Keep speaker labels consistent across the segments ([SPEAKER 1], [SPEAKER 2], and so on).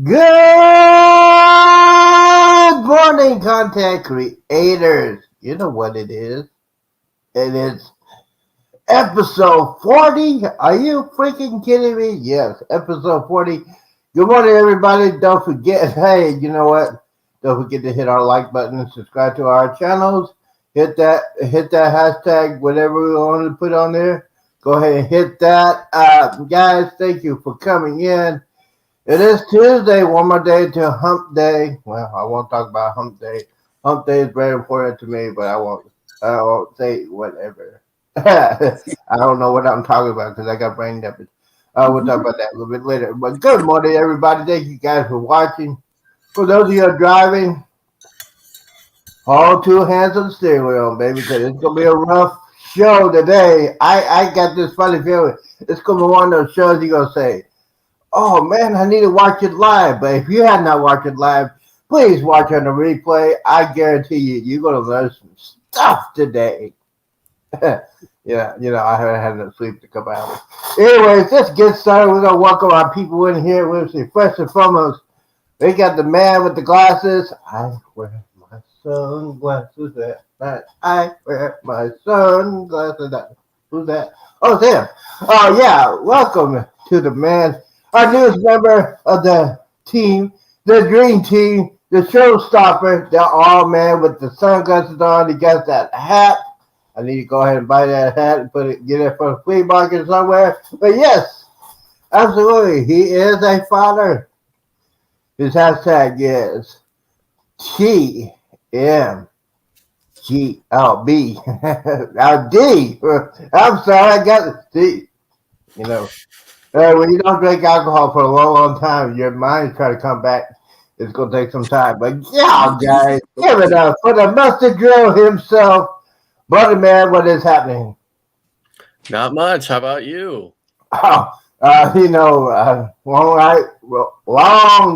[SPEAKER 1] Good morning, content creators. You know what it is. It is episode 40. Are you freaking kidding me? Yes, episode 40. Good morning, everybody. Don't forget, hey, you know what? Don't forget to hit our like button and subscribe to our channels. Hit that hashtag, whatever we want to put on there. Go ahead and hit that. Guys, thank you for coming in. It is Tuesday, one more day to hump day. Well, I won't talk about hump day. Hump day is very important to me, but I won't say whatever. I don't know what I'm talking about because I got brain damage. We'll talk about that a little bit later. But good morning, everybody. Thank you guys for watching. For those of you who are driving, hold two hands on the steering wheel, baby, because it's going to be a rough show today. I got this funny feeling. It's going to be one of those shows you're going to say, oh man, I need to watch it live. But if you have not watched it live, please watch on the replay. I guarantee you're going to learn some stuff today. Yeah, I haven't had enough sleep to come out. Anyways, let's get started. We're going to welcome our people in here. We'll see. First and foremost, we got the man with the glasses. I wear my sunglasses at night. I wear my sunglasses at night. Who's that? Oh, it's him. Oh, yeah. Welcome to the man. Our newest member of the team, the dream team, the showstopper, the all man with the sunglasses on. He got that hat. I need to go ahead and buy that hat and get it from a flea market somewhere. But yes, absolutely, he is a father. His hashtag is TMGLB. Now D. I'm sorry, I got the D. When you don't drink alcohol for a long, long time, your mind's trying to come back. It's going to take some time. But yeah, guys, give it up for the mustard drill himself. Brother man, what is happening?
[SPEAKER 2] Not much. How about you?
[SPEAKER 1] Long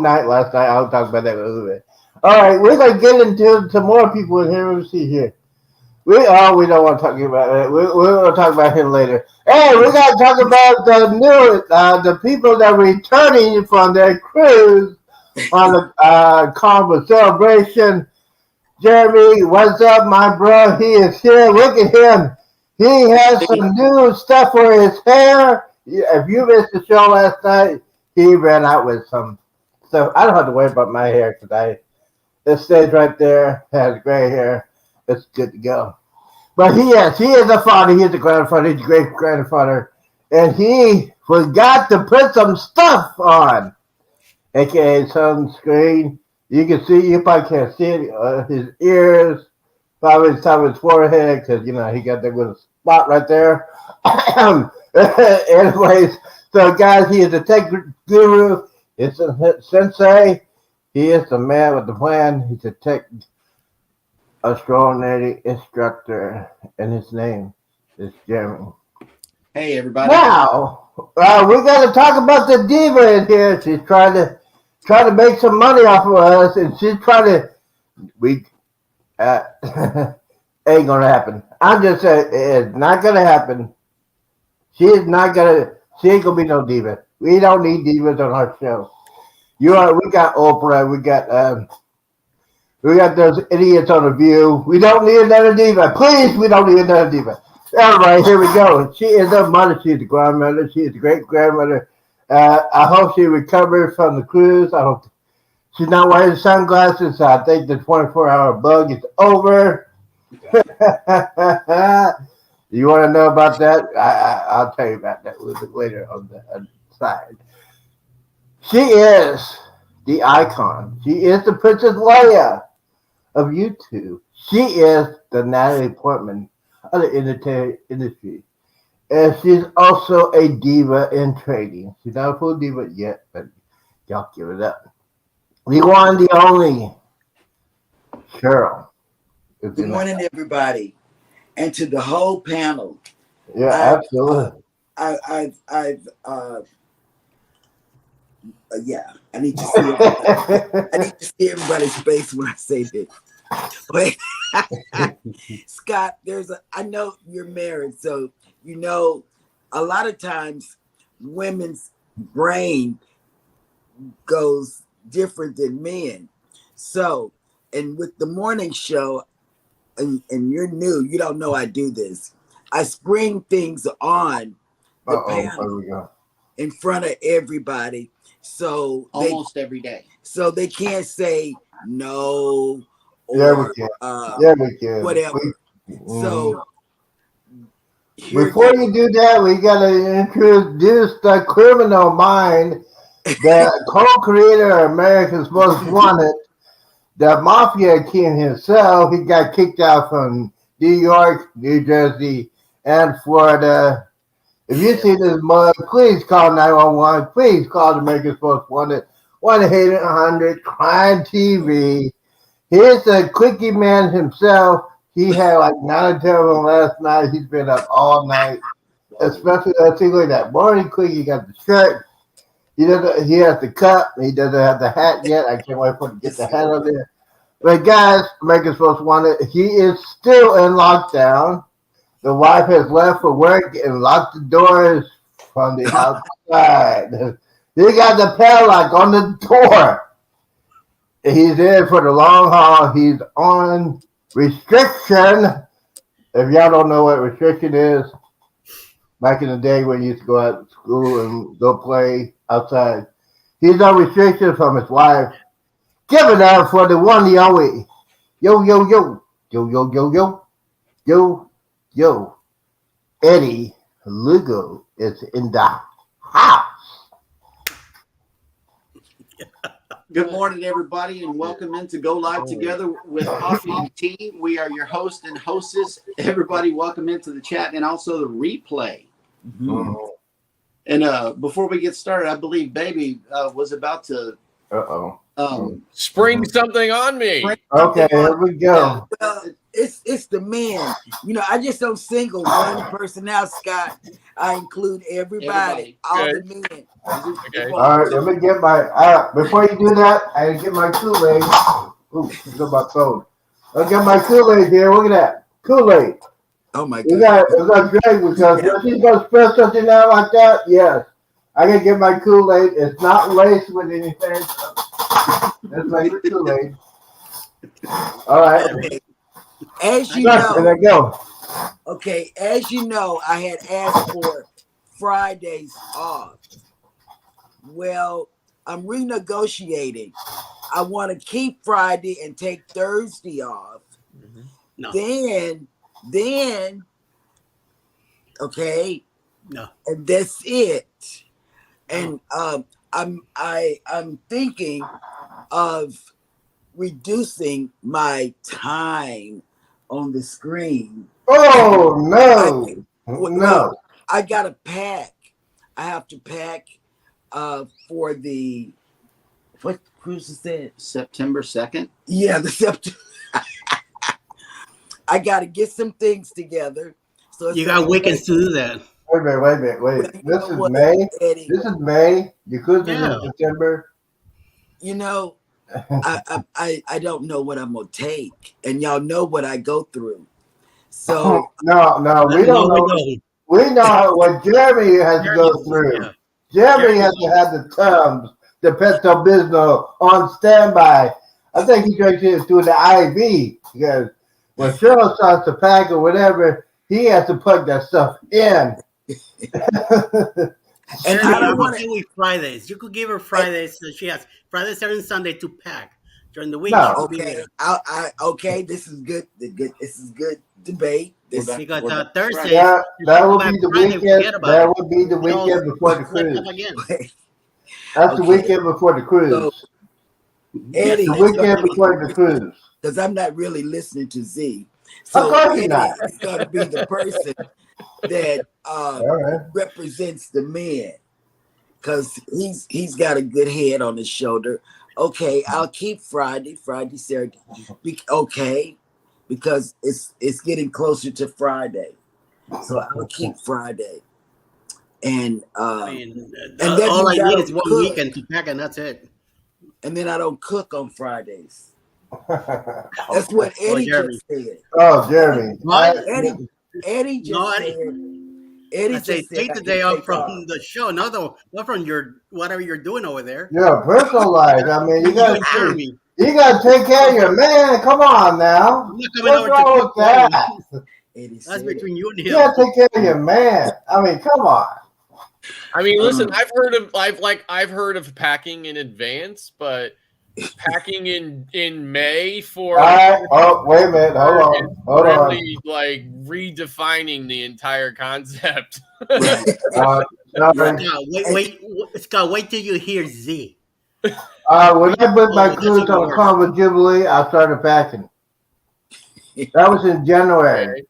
[SPEAKER 1] night last night. I'll talk about that in a little bit. All right, we're going to get into some more people in here. Let's see here. We don't want to talk about it. We're going to talk about him later. Hey, we got to talk about the people that are returning from their cruise on the Carnival Celebration. Jeremy, what's up, my bro? He is here. Look at him. He has some new stuff for his hair. If you missed the show last night, he ran out with some stuff. I don't have to worry about my hair today. It stays right there. Has gray hair. It's good to go. But he is a father. He is a grandfather. He's a great grandfather. And he forgot to put some stuff on, aka sunscreen. You can see, you probably can't see it, his ears, probably the top of his forehead, because, he got that little spot right there. Anyways, so guys, he is a tech guru. It's a sensei. He is the man with the plan. He's a tech astronomy instructor, and his name is Jeremy.
[SPEAKER 3] Hey, everybody.
[SPEAKER 1] Now, we got to talk about the diva in here. She's trying to make some money off of us, and she's trying to. Ain't gonna happen. I'm just saying, it's not gonna happen. She ain't gonna be no diva. We don't need divas on our show. We got Oprah. We got those idiots on The View. We don't need another diva. Please, we don't need another diva. All right, here we go. She is a mother. She is a grandmother. She is a great grandmother. I hope she recovers from the cruise. I hope she's not wearing sunglasses. So I think the 24-hour bug is over. You want to know about that? I'll tell you about that a little bit later on the side. She is the icon. She is the Princess Leia of YouTube. She is the Natalie Portman of the entertainment industry. And she's also a diva in training. She's not a full diva yet, but y'all give it up. The one, the only, Cheryl.
[SPEAKER 3] Good morning, everybody, and to the whole panel.
[SPEAKER 1] Yeah, absolutely.
[SPEAKER 3] I need to see everybody. I need to see everybody's face when I say this. But Scott, I know you're married, so a lot of times women's brain goes different than men. So, and with the morning show, and you're new, you don't know I do this. I spring things on the
[SPEAKER 1] There
[SPEAKER 3] panel
[SPEAKER 1] we go.
[SPEAKER 3] in front of everybody. So
[SPEAKER 4] almost every day.
[SPEAKER 3] So they can't say no
[SPEAKER 1] Yeah, we
[SPEAKER 3] or
[SPEAKER 1] can. Yeah, we can.
[SPEAKER 3] whatever. So
[SPEAKER 1] before you do that, we gotta introduce the criminal mind, the co-creator of America's Most Wanted, the mafia king himself. He got kicked out from New York, New Jersey, and Florida. If you see this mug, please call 911. Please call America's Most Wanted. 1-800 Crime TV. Here's the quickie man himself. He had like 9 or 10 of them last night. He's been up all night. Especially that morning quickie. He got the shirt. He has the cup. He doesn't have the hat yet. I can't wait for him to get the hat on there. But guys, America's Most Wanted, he is still in lockdown. The wife has left for work and locked the doors from the outside. They got the padlock on the door. He's in for the long haul. He's on restriction. If y'all don't know what restriction is, back in the day when you used to go out to school and go play outside, he's on restriction from his wife. Give it up for the one, the only. Yo, yo, yo. Yo, yo, yo, yo. Yo, yo. Eddie Lugo is in the house.
[SPEAKER 4] Good morning, everybody, and welcome into Go Live Together with Coffee and Tea. We are your host and hostess. Everybody, welcome into the chat and also the replay.
[SPEAKER 3] Mm-hmm.
[SPEAKER 4] And before we get started, I believe Baby was about to
[SPEAKER 2] spring something on me.
[SPEAKER 1] Okay, here we go.
[SPEAKER 3] Well, it's the men. You know, I just don't single one person out, Scott. I include everybody. All the men.
[SPEAKER 2] Okay.
[SPEAKER 1] All right, let me get my. Before you do that, I get my Kool-Aid. Ooh, it's on my phone. I'll get my Kool-Aid here. Look at that Kool-Aid.
[SPEAKER 3] Oh my
[SPEAKER 1] God!
[SPEAKER 3] God!
[SPEAKER 1] It's not great because when she's gonna spread something out like that, yes, I can get my Kool-Aid. It's not laced with anything. It's like Kool-Aid. All right.
[SPEAKER 3] Okay. As you know,
[SPEAKER 1] there you go.
[SPEAKER 3] Okay, as you know, I had asked for Fridays off. Well, I'm renegotiating. I want to keep Friday and take Thursday off.
[SPEAKER 4] Mm-hmm. No.
[SPEAKER 3] Then, okay,
[SPEAKER 4] no,
[SPEAKER 3] and that's it. And I'm thinking of reducing my time on the screen.
[SPEAKER 1] Oh no! No.
[SPEAKER 3] I gotta pack. I have to pack for the what cruise is that?
[SPEAKER 4] September 2nd.
[SPEAKER 3] Yeah, the September. I gotta get some things together. So
[SPEAKER 5] you got weekends to do that.
[SPEAKER 1] Wait a minute. This is May.
[SPEAKER 3] Eddie,
[SPEAKER 1] this is May. Your cruise is in September.
[SPEAKER 3] You know, I don't know what I'm gonna take, and y'all know what I go through. So
[SPEAKER 1] no, we don't know. We know what Jeremy has to go through. Yeah. Jeremy has to have the Tums, the Pesto Bisno on standby. I think he's going to do the IV because when Cheryl starts to pack or whatever, he has to put that stuff in.
[SPEAKER 5] And I don't want to with Fridays. You could give her Fridays, so she has Friday, Saturday, and Sunday to pack. During the week,
[SPEAKER 3] okay. Okay, this is good. This is good debate.
[SPEAKER 5] Because Thursday,
[SPEAKER 1] that will be the weekend. That will be the weekend before the cruise. That's the weekend before the cruise. So,
[SPEAKER 3] Eddie,
[SPEAKER 1] the weekend before the cruise.
[SPEAKER 3] Because I'm not really listening to Z. So Eddie is going to be the person that represents the men, because he's got a good head on his shoulder. Okay, I'll keep Friday, Saturday. Okay, because it's getting closer to Friday, so I'll keep Friday. And
[SPEAKER 5] and then all I need is one weekend to pack, and that's it.
[SPEAKER 3] And then I don't cook on Fridays. That's what Eddie just said.
[SPEAKER 1] Oh, Jeremy!
[SPEAKER 3] Eddie just said. Eddie
[SPEAKER 5] I say
[SPEAKER 3] just said
[SPEAKER 5] take
[SPEAKER 3] I
[SPEAKER 5] the
[SPEAKER 3] can
[SPEAKER 5] day off
[SPEAKER 3] take
[SPEAKER 5] from
[SPEAKER 3] off.
[SPEAKER 5] the show, not from your whatever you're doing over there.
[SPEAKER 1] Your personal life. I mean, you
[SPEAKER 5] You
[SPEAKER 1] gotta
[SPEAKER 5] and Jeremy.
[SPEAKER 1] you gotta take care of your man. Come on now.
[SPEAKER 5] I'm not coming
[SPEAKER 1] What's
[SPEAKER 5] over to
[SPEAKER 1] wrong
[SPEAKER 5] cook
[SPEAKER 1] with
[SPEAKER 5] for you.
[SPEAKER 1] that?
[SPEAKER 3] Eddie
[SPEAKER 5] That's
[SPEAKER 3] said it.
[SPEAKER 5] between you and
[SPEAKER 1] You
[SPEAKER 5] him.
[SPEAKER 1] gotta take care of your man. I mean, come on.
[SPEAKER 2] I mean, listen,
[SPEAKER 3] Um,
[SPEAKER 2] I've heard of packing in advance, but packing in May for
[SPEAKER 1] All right. Oh, wait a minute. Hold
[SPEAKER 2] is
[SPEAKER 1] on. Hold on.
[SPEAKER 2] really like redefining the entire concept.
[SPEAKER 3] Right.
[SPEAKER 1] Sorry.
[SPEAKER 5] Scott, wait till you hear Z.
[SPEAKER 1] When I booked my
[SPEAKER 5] Oh, that's
[SPEAKER 1] cruise
[SPEAKER 5] even
[SPEAKER 1] on
[SPEAKER 5] worse.
[SPEAKER 1] Carnival Jubilee, I started packing. That was in January.
[SPEAKER 2] Okay.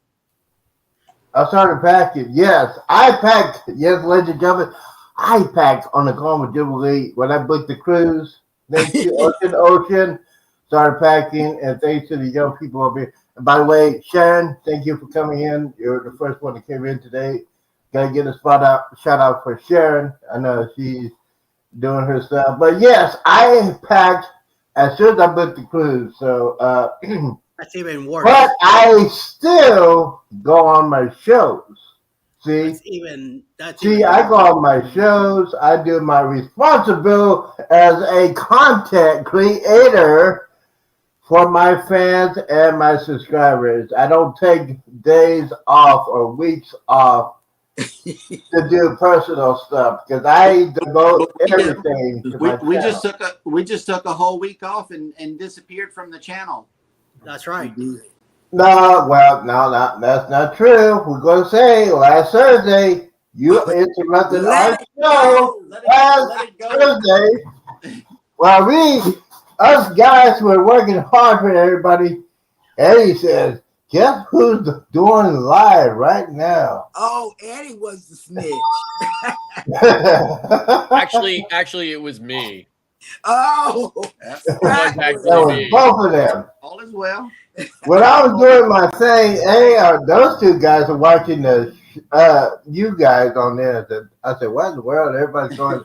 [SPEAKER 1] I started packing. Yes, I packed. Yes, ladies and gentlemen, I packed on the Carnival Jubilee when I booked the cruise. Thanks to Ocean, started packing, and thanks to the young people over here. And by the way, Sharon, thank you for coming in. You're the first one that came in today. Gotta get a shout out for Sharon. I know she's doing her stuff. But yes, I packed as soon as I booked the cruise. So,
[SPEAKER 5] That's even worse.
[SPEAKER 1] but I still go on my shows. See,
[SPEAKER 5] That's
[SPEAKER 1] see,
[SPEAKER 5] even
[SPEAKER 1] I go
[SPEAKER 5] worse.
[SPEAKER 1] on my shows. I do my responsibility as a content creator for my fans and my subscribers. I don't take days off or weeks off to do personal stuff because I devote
[SPEAKER 4] But
[SPEAKER 1] everything to my
[SPEAKER 4] we
[SPEAKER 1] channel.
[SPEAKER 4] just took a whole week off and disappeared from the channel.
[SPEAKER 5] That's right.
[SPEAKER 1] No, well, no, that's not true. We're going to say last Thursday, you interrupted our show last Thursday. Well, us guys were working hard for everybody. Eddie says, guess who's doing live right now?
[SPEAKER 3] Oh, Eddie was the snitch.
[SPEAKER 2] Actually, it was me.
[SPEAKER 3] Oh,
[SPEAKER 2] It was actually
[SPEAKER 1] That was
[SPEAKER 2] me.
[SPEAKER 1] both of them.
[SPEAKER 4] All is well.
[SPEAKER 1] When I was doing my thing, those two guys are watching you guys on there. I said, what in the world? Everybody's going.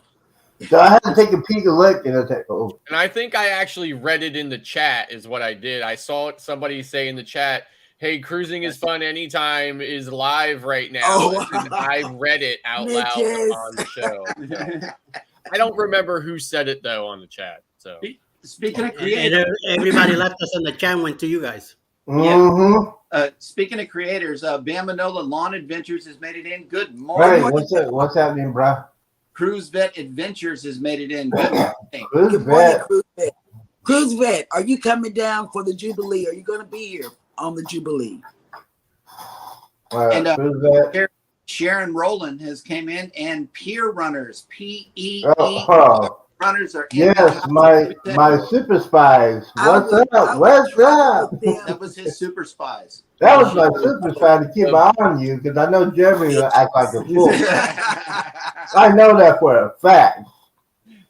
[SPEAKER 1] So I had to take a peek and look, and I said, oh.
[SPEAKER 2] And I think I actually read it in the chat is what I did. I saw somebody say in the chat, hey, cruising is fun anytime is live right now.
[SPEAKER 3] Oh,
[SPEAKER 2] And I read it out loud
[SPEAKER 3] Snitches.
[SPEAKER 2] on the show. So, I don't remember who said it though on the chat. So
[SPEAKER 4] Speaking of
[SPEAKER 5] And
[SPEAKER 4] creators,
[SPEAKER 5] everybody left us on the chat went to you guys.
[SPEAKER 1] Mm-hmm.
[SPEAKER 4] speaking of creators, Bamanola Lawn Adventures has made it in. Good morning.
[SPEAKER 1] Right, what's happening, bro?
[SPEAKER 4] Cruise Vet Adventures has made it in. Good morning.
[SPEAKER 1] Who's
[SPEAKER 3] good morning,
[SPEAKER 1] that?
[SPEAKER 3] Cruise Vet. Cruise Vet, are you coming down for the Jubilee? Are you going to be here on the Jubilee?
[SPEAKER 4] And
[SPEAKER 1] Who's that?
[SPEAKER 4] Sharon Rowland has came in, and Peer Runners, PEE runners are in.
[SPEAKER 1] Yes, my super spies. What's up? What's up?
[SPEAKER 4] That was his super spies.
[SPEAKER 1] That was my super spy to keep an eye on you because I know Jeremy will act like a fool. I know that for a fact.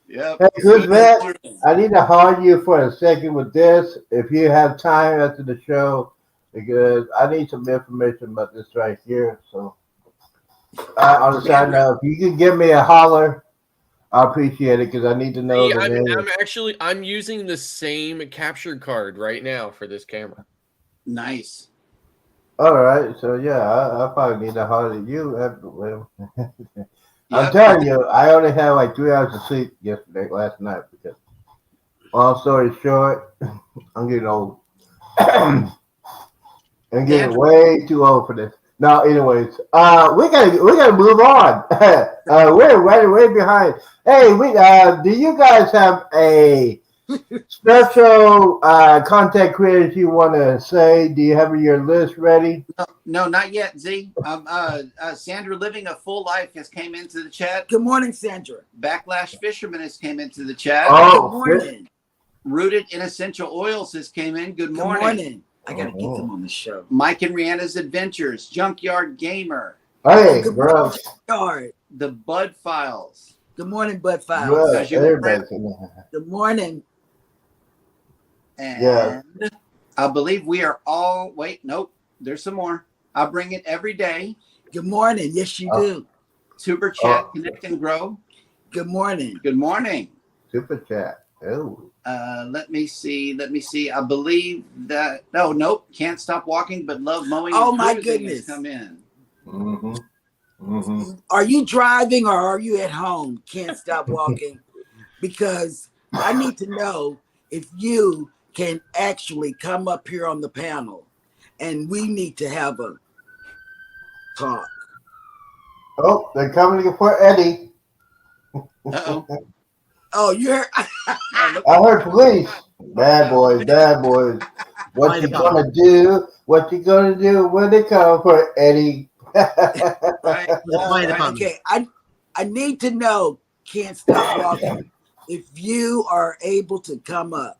[SPEAKER 4] Yep.
[SPEAKER 1] Hey, good man. I need to hold you for a second with this. If you have time after the show, because I need some information about this right here. So, on the side note, if you can give me a holler, I appreciate it because I need to know the name.
[SPEAKER 2] I'm using the same capture card right now for this camera.
[SPEAKER 4] Nice.
[SPEAKER 1] All right, so yeah, I probably need to holler at you. I'm telling you, I only had like 3 hours of sleep last night because, long story short, I'm getting old. I'm getting way too old for this. No, anyways, we gotta move on. We're way behind. Hey, do you guys have a special content creators you want to say? Do you have your list ready?
[SPEAKER 4] No, not yet, Z. Sandra Living a Full Life has came into the chat.
[SPEAKER 3] Good morning, Sandra.
[SPEAKER 4] Backlash Fisherman has came into the chat.
[SPEAKER 3] Good morning.
[SPEAKER 4] Rooted in Essential Oils has came in. Good morning.
[SPEAKER 3] Good morning. I gotta get them on the show.
[SPEAKER 4] Mike and Rihanna's Adventures, Junkyard Gamer.
[SPEAKER 1] Hey, bro.
[SPEAKER 4] The Bud Files.
[SPEAKER 3] Good morning, Bud Files. Good morning.
[SPEAKER 4] And I believe we are all. Wait, nope. There's some more. I bring it every day.
[SPEAKER 3] Good morning. Yes, you do.
[SPEAKER 4] Super Chat, Connect and Grow.
[SPEAKER 3] Good morning.
[SPEAKER 4] Good morning.
[SPEAKER 1] Super Chat. Oh.
[SPEAKER 4] Let me see. I believe that. Nope. Can't Stop Walking, but Love Mowing.
[SPEAKER 3] Oh my goodness.
[SPEAKER 4] Come in.
[SPEAKER 1] Mm-hmm.
[SPEAKER 3] Are you driving or are you at home? Can't stop walking, because I need to know if you can actually come up here on the panel, and we need to have a talk.
[SPEAKER 1] Oh, they're coming for Eddie.
[SPEAKER 4] Uh-oh.
[SPEAKER 3] Oh, you heard?
[SPEAKER 1] I heard police. Bad boys, bad boys. What
[SPEAKER 5] Find
[SPEAKER 1] you
[SPEAKER 5] the bomb.
[SPEAKER 1] gonna do? What you gonna do when they come for Eddie?
[SPEAKER 4] Right.
[SPEAKER 5] Find the bomb.
[SPEAKER 3] Okay, I need to know. Can't stop walking. If you are able to come up.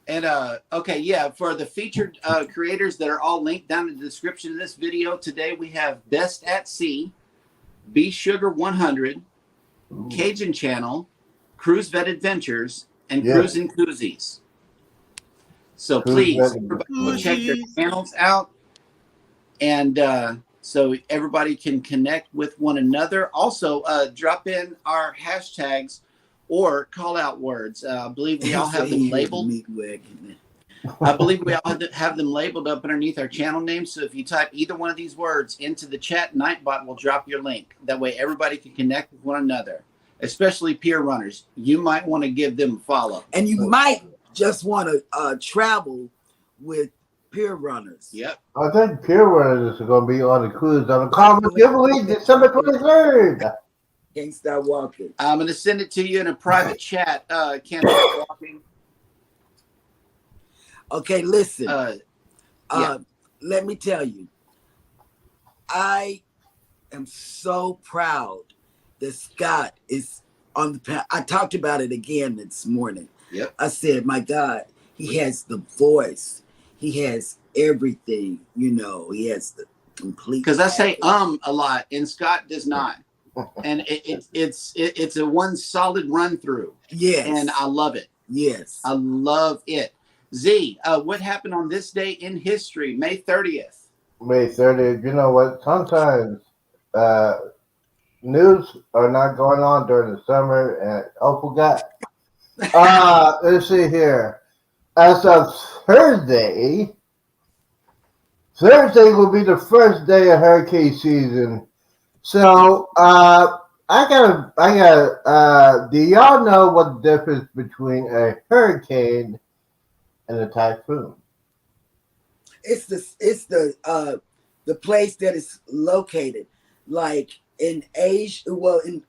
[SPEAKER 4] And okay, yeah, for the featured creators that are all linked down in the description of this video today, we have Best at Sea, B Sugar 100, Cajun Channel, Cruise Vet Adventures, and
[SPEAKER 1] Yeah.
[SPEAKER 4] Cruise and Koozies. So
[SPEAKER 1] Cruise
[SPEAKER 4] please,
[SPEAKER 1] Vet
[SPEAKER 4] everybody go check their
[SPEAKER 5] Koozies.
[SPEAKER 4] channels out, and so everybody can connect with one another. Also, drop in our hashtags or call out words. I believe we all have them labeled. I believe we all have them labeled up underneath our channel name. So if you type either one of these words into the chat, Nightbot will drop your link. That way everybody can connect with one another, especially peer runners. You might want to give them a follow.
[SPEAKER 3] And you might just want to travel with peer runners.
[SPEAKER 4] Yep.
[SPEAKER 1] I think peer runners is gonna be on the cruise on the Carnival Jubilee, December 23rd.
[SPEAKER 3] Can't stop walking.
[SPEAKER 4] I'm going to send it to you in a private chat. Can't stop walking.
[SPEAKER 3] Okay, listen.
[SPEAKER 4] Yeah.
[SPEAKER 3] Let me tell you, I am so proud that Scott is on the panel. I talked about it again this morning.
[SPEAKER 4] Yep.
[SPEAKER 3] I said, my God, he has the voice. He has everything, he has the complete.
[SPEAKER 4] Because I say a lot, and Scott does not. And it's a one solid run through.
[SPEAKER 3] Yes.
[SPEAKER 4] And I love it.
[SPEAKER 3] Yes.
[SPEAKER 4] I love it. Z, what happened on this day in history, May 30th?
[SPEAKER 1] May 30th. You know what? Sometimes news are not going on during the summer, and forgot. Let's see here. As of Thursday will be the first day of hurricane season. So I got. Do y'all know what the difference between a hurricane and a typhoon?
[SPEAKER 3] It's the place that is located, like in Asia. Well, in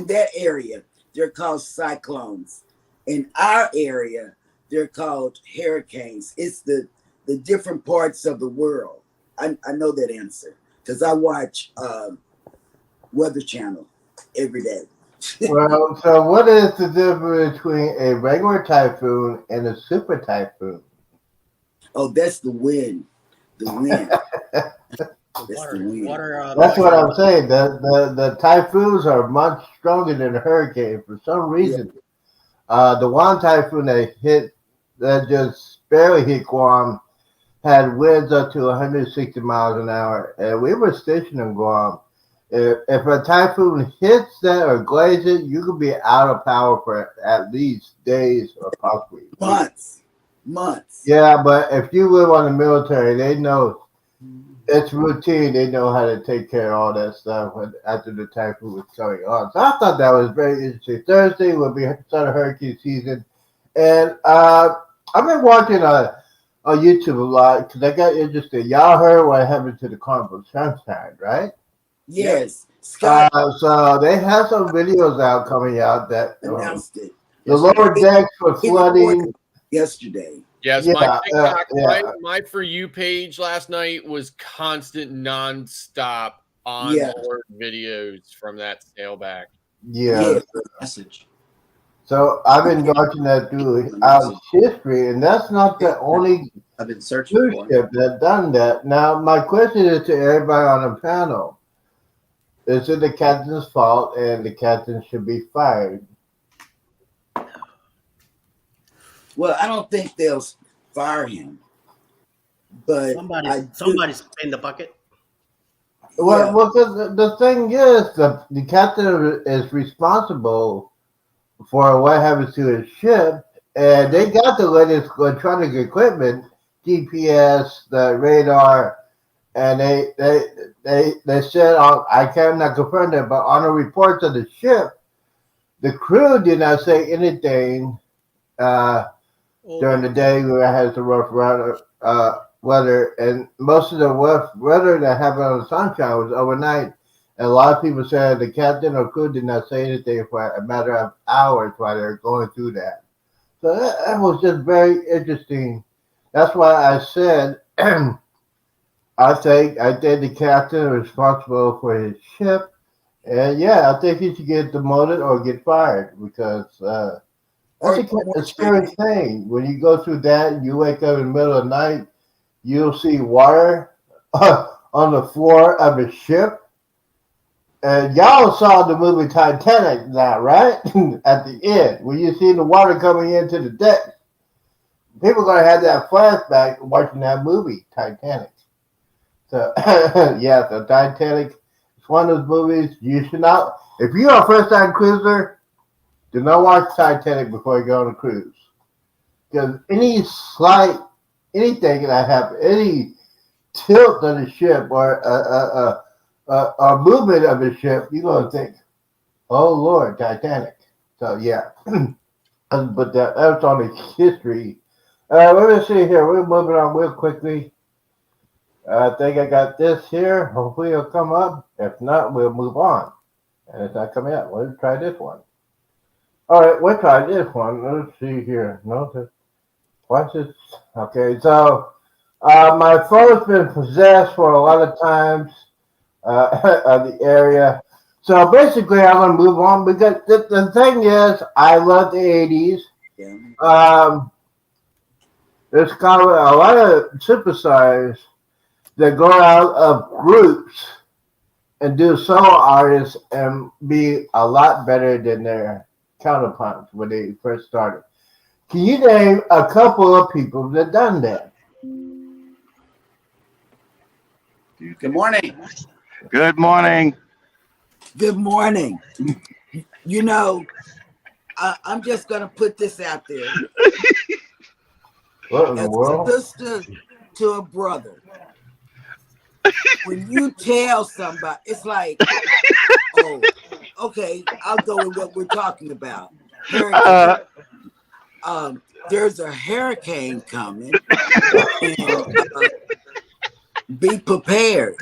[SPEAKER 3] that area, they're called cyclones. In our area, they're called hurricanes. It's the different parts of the world. I know that answer because I watch Weather Channel every day.
[SPEAKER 1] Well, so what is the difference between a regular typhoon and a super typhoon?
[SPEAKER 3] Oh, that's the wind. The wind.
[SPEAKER 5] Water.
[SPEAKER 1] That's what I'm saying. The typhoons are much stronger than a hurricane for some reason. The one typhoon that just barely hit Guam had winds up to 160 miles an hour, and we were stationed in Guam. If a typhoon hits that or glazes it, you could be out of power for at least days or possibly
[SPEAKER 3] months.
[SPEAKER 1] Yeah, but if you live on the military, they know it's routine. They know how to take care of all that stuff after the typhoon was coming on. So I thought that was very interesting. Thursday will be start of hurricane season, and I've been watching on YouTube a lot because I got interested. Y'all heard what happened to the Carnival Sunshine, right?
[SPEAKER 3] Yes. Scott
[SPEAKER 1] So they have some videos out coming out that
[SPEAKER 3] announced it.
[SPEAKER 1] The lower decks were flooding
[SPEAKER 3] yesterday.
[SPEAKER 2] Yes,
[SPEAKER 1] Yeah,
[SPEAKER 2] my TikTok,
[SPEAKER 1] yeah.
[SPEAKER 2] my For You page last night was constant, nonstop on
[SPEAKER 3] Yeah.
[SPEAKER 2] board videos from that sailback.
[SPEAKER 1] Yeah.
[SPEAKER 4] Message.
[SPEAKER 1] So I've been watching that throughout history, and that's not the only
[SPEAKER 4] I've been searching
[SPEAKER 1] cruise
[SPEAKER 4] for.
[SPEAKER 1] ship that done that. Now, my question is to everybody on the panel: is it the captain's fault, and the captain should be fired?
[SPEAKER 3] Well, I don't think they'll fire him, but
[SPEAKER 5] somebody's in the bucket.
[SPEAKER 1] Well, the thing is, the captain is responsible for what happens to his ship, and they got the latest electronic equipment, GPS, the radar, and they said on I cannot confirm that, but on the reports of the ship, the crew did not say anything
[SPEAKER 5] Oh
[SPEAKER 1] during
[SPEAKER 5] my
[SPEAKER 1] the
[SPEAKER 5] God.
[SPEAKER 1] day where it has the rough weather, and most of the rough weather that happened on the Sunshine was overnight. And a lot of people said the captain or crew did not say anything for a matter of hours while they were going through that. So that was just very interesting. That's why I said I think the captain is responsible for his ship, and yeah, I think he should get demoted or get fired because that's
[SPEAKER 3] Or more
[SPEAKER 1] a scary
[SPEAKER 3] training.
[SPEAKER 1] thing. When you go through that, and you wake up in the middle of the night, you'll see water on the floor of a ship. And y'all saw the movie Titanic now, right? At the end, when you see the water coming into the deck, people are gonna have that flashback watching that movie Titanic. So yeah, so Titanic is one of those movies you should not. If you're a first time cruiser, do not watch Titanic before you go on a cruise. Because any slight anything that happens, any tilt of the ship or a movement of the ship, you're gonna think, "Oh Lord, Titanic." So yeah, but that's on the history. Let me see here. We're moving on real quickly. I think I got this here. Hopefully it'll come up. If not, we'll move on. And it's not coming up. Let's try this one. All right, we'll try this one. Let's see here. No, what's this? Okay, so my phone's been possessed for a lot of times of the area. So basically, I'm gonna move on because the thing is, I love the '80s.
[SPEAKER 3] Yeah.
[SPEAKER 1] There's kind of a lot of sympathizers that go out of groups and do solo artists and be a lot better than their counterparts when they first started. Can you name a couple of people that done that?
[SPEAKER 4] Good morning.
[SPEAKER 6] Good morning.
[SPEAKER 3] Good morning. You know, I'm just gonna put this out there.
[SPEAKER 1] What in the
[SPEAKER 3] As
[SPEAKER 1] world?
[SPEAKER 3] a sister to a brother, when you tell somebody, it's like, oh, okay, I'll go with what we're talking about. Hurricane.
[SPEAKER 6] Uh,
[SPEAKER 3] There's a hurricane coming, and be prepared.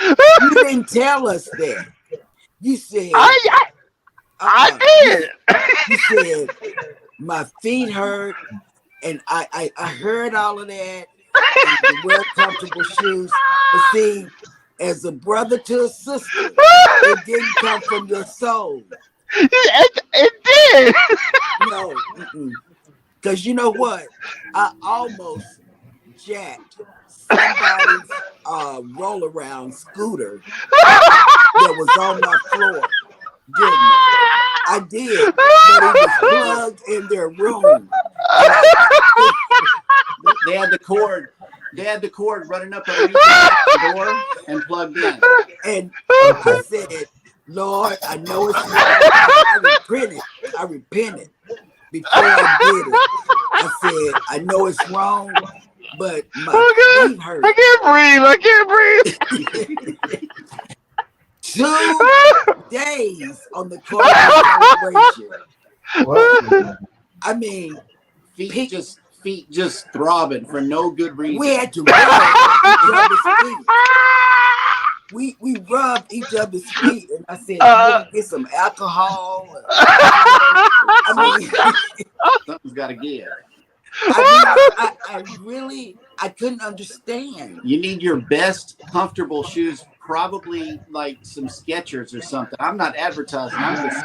[SPEAKER 3] You didn't tell us that. You said,
[SPEAKER 6] I
[SPEAKER 3] uh-uh.
[SPEAKER 6] did.
[SPEAKER 3] You said my feet hurt, and I heard all of that, and to wear comfortable shoes. But see, as a brother to a sister, it didn't come from your soul.
[SPEAKER 6] It did.
[SPEAKER 3] No, because you know what? I almost jacked somebody's roll around scooter that was on my floor, didn't I? I did, but it was plugged in their room. And
[SPEAKER 4] They had the cord. They had the cord running up underneath the door and plugged in.
[SPEAKER 3] I said, Lord, I know it's wrong. I repented before I did it. I said, I know it's wrong, but my feet hurt.
[SPEAKER 6] I can't breathe.
[SPEAKER 3] 2 days on the closing celebration.
[SPEAKER 1] What?
[SPEAKER 3] I mean,
[SPEAKER 4] Feet just throbbing for no good reason.
[SPEAKER 3] we had to rub each other's feet. We rubbed each other's feet, and I said, "You want to get some alcohol?" I mean,
[SPEAKER 4] Something's got to give.
[SPEAKER 3] I really couldn't understand.
[SPEAKER 4] You need your best comfortable shoes, probably like some Skechers or something. I'm not advertising. I'm just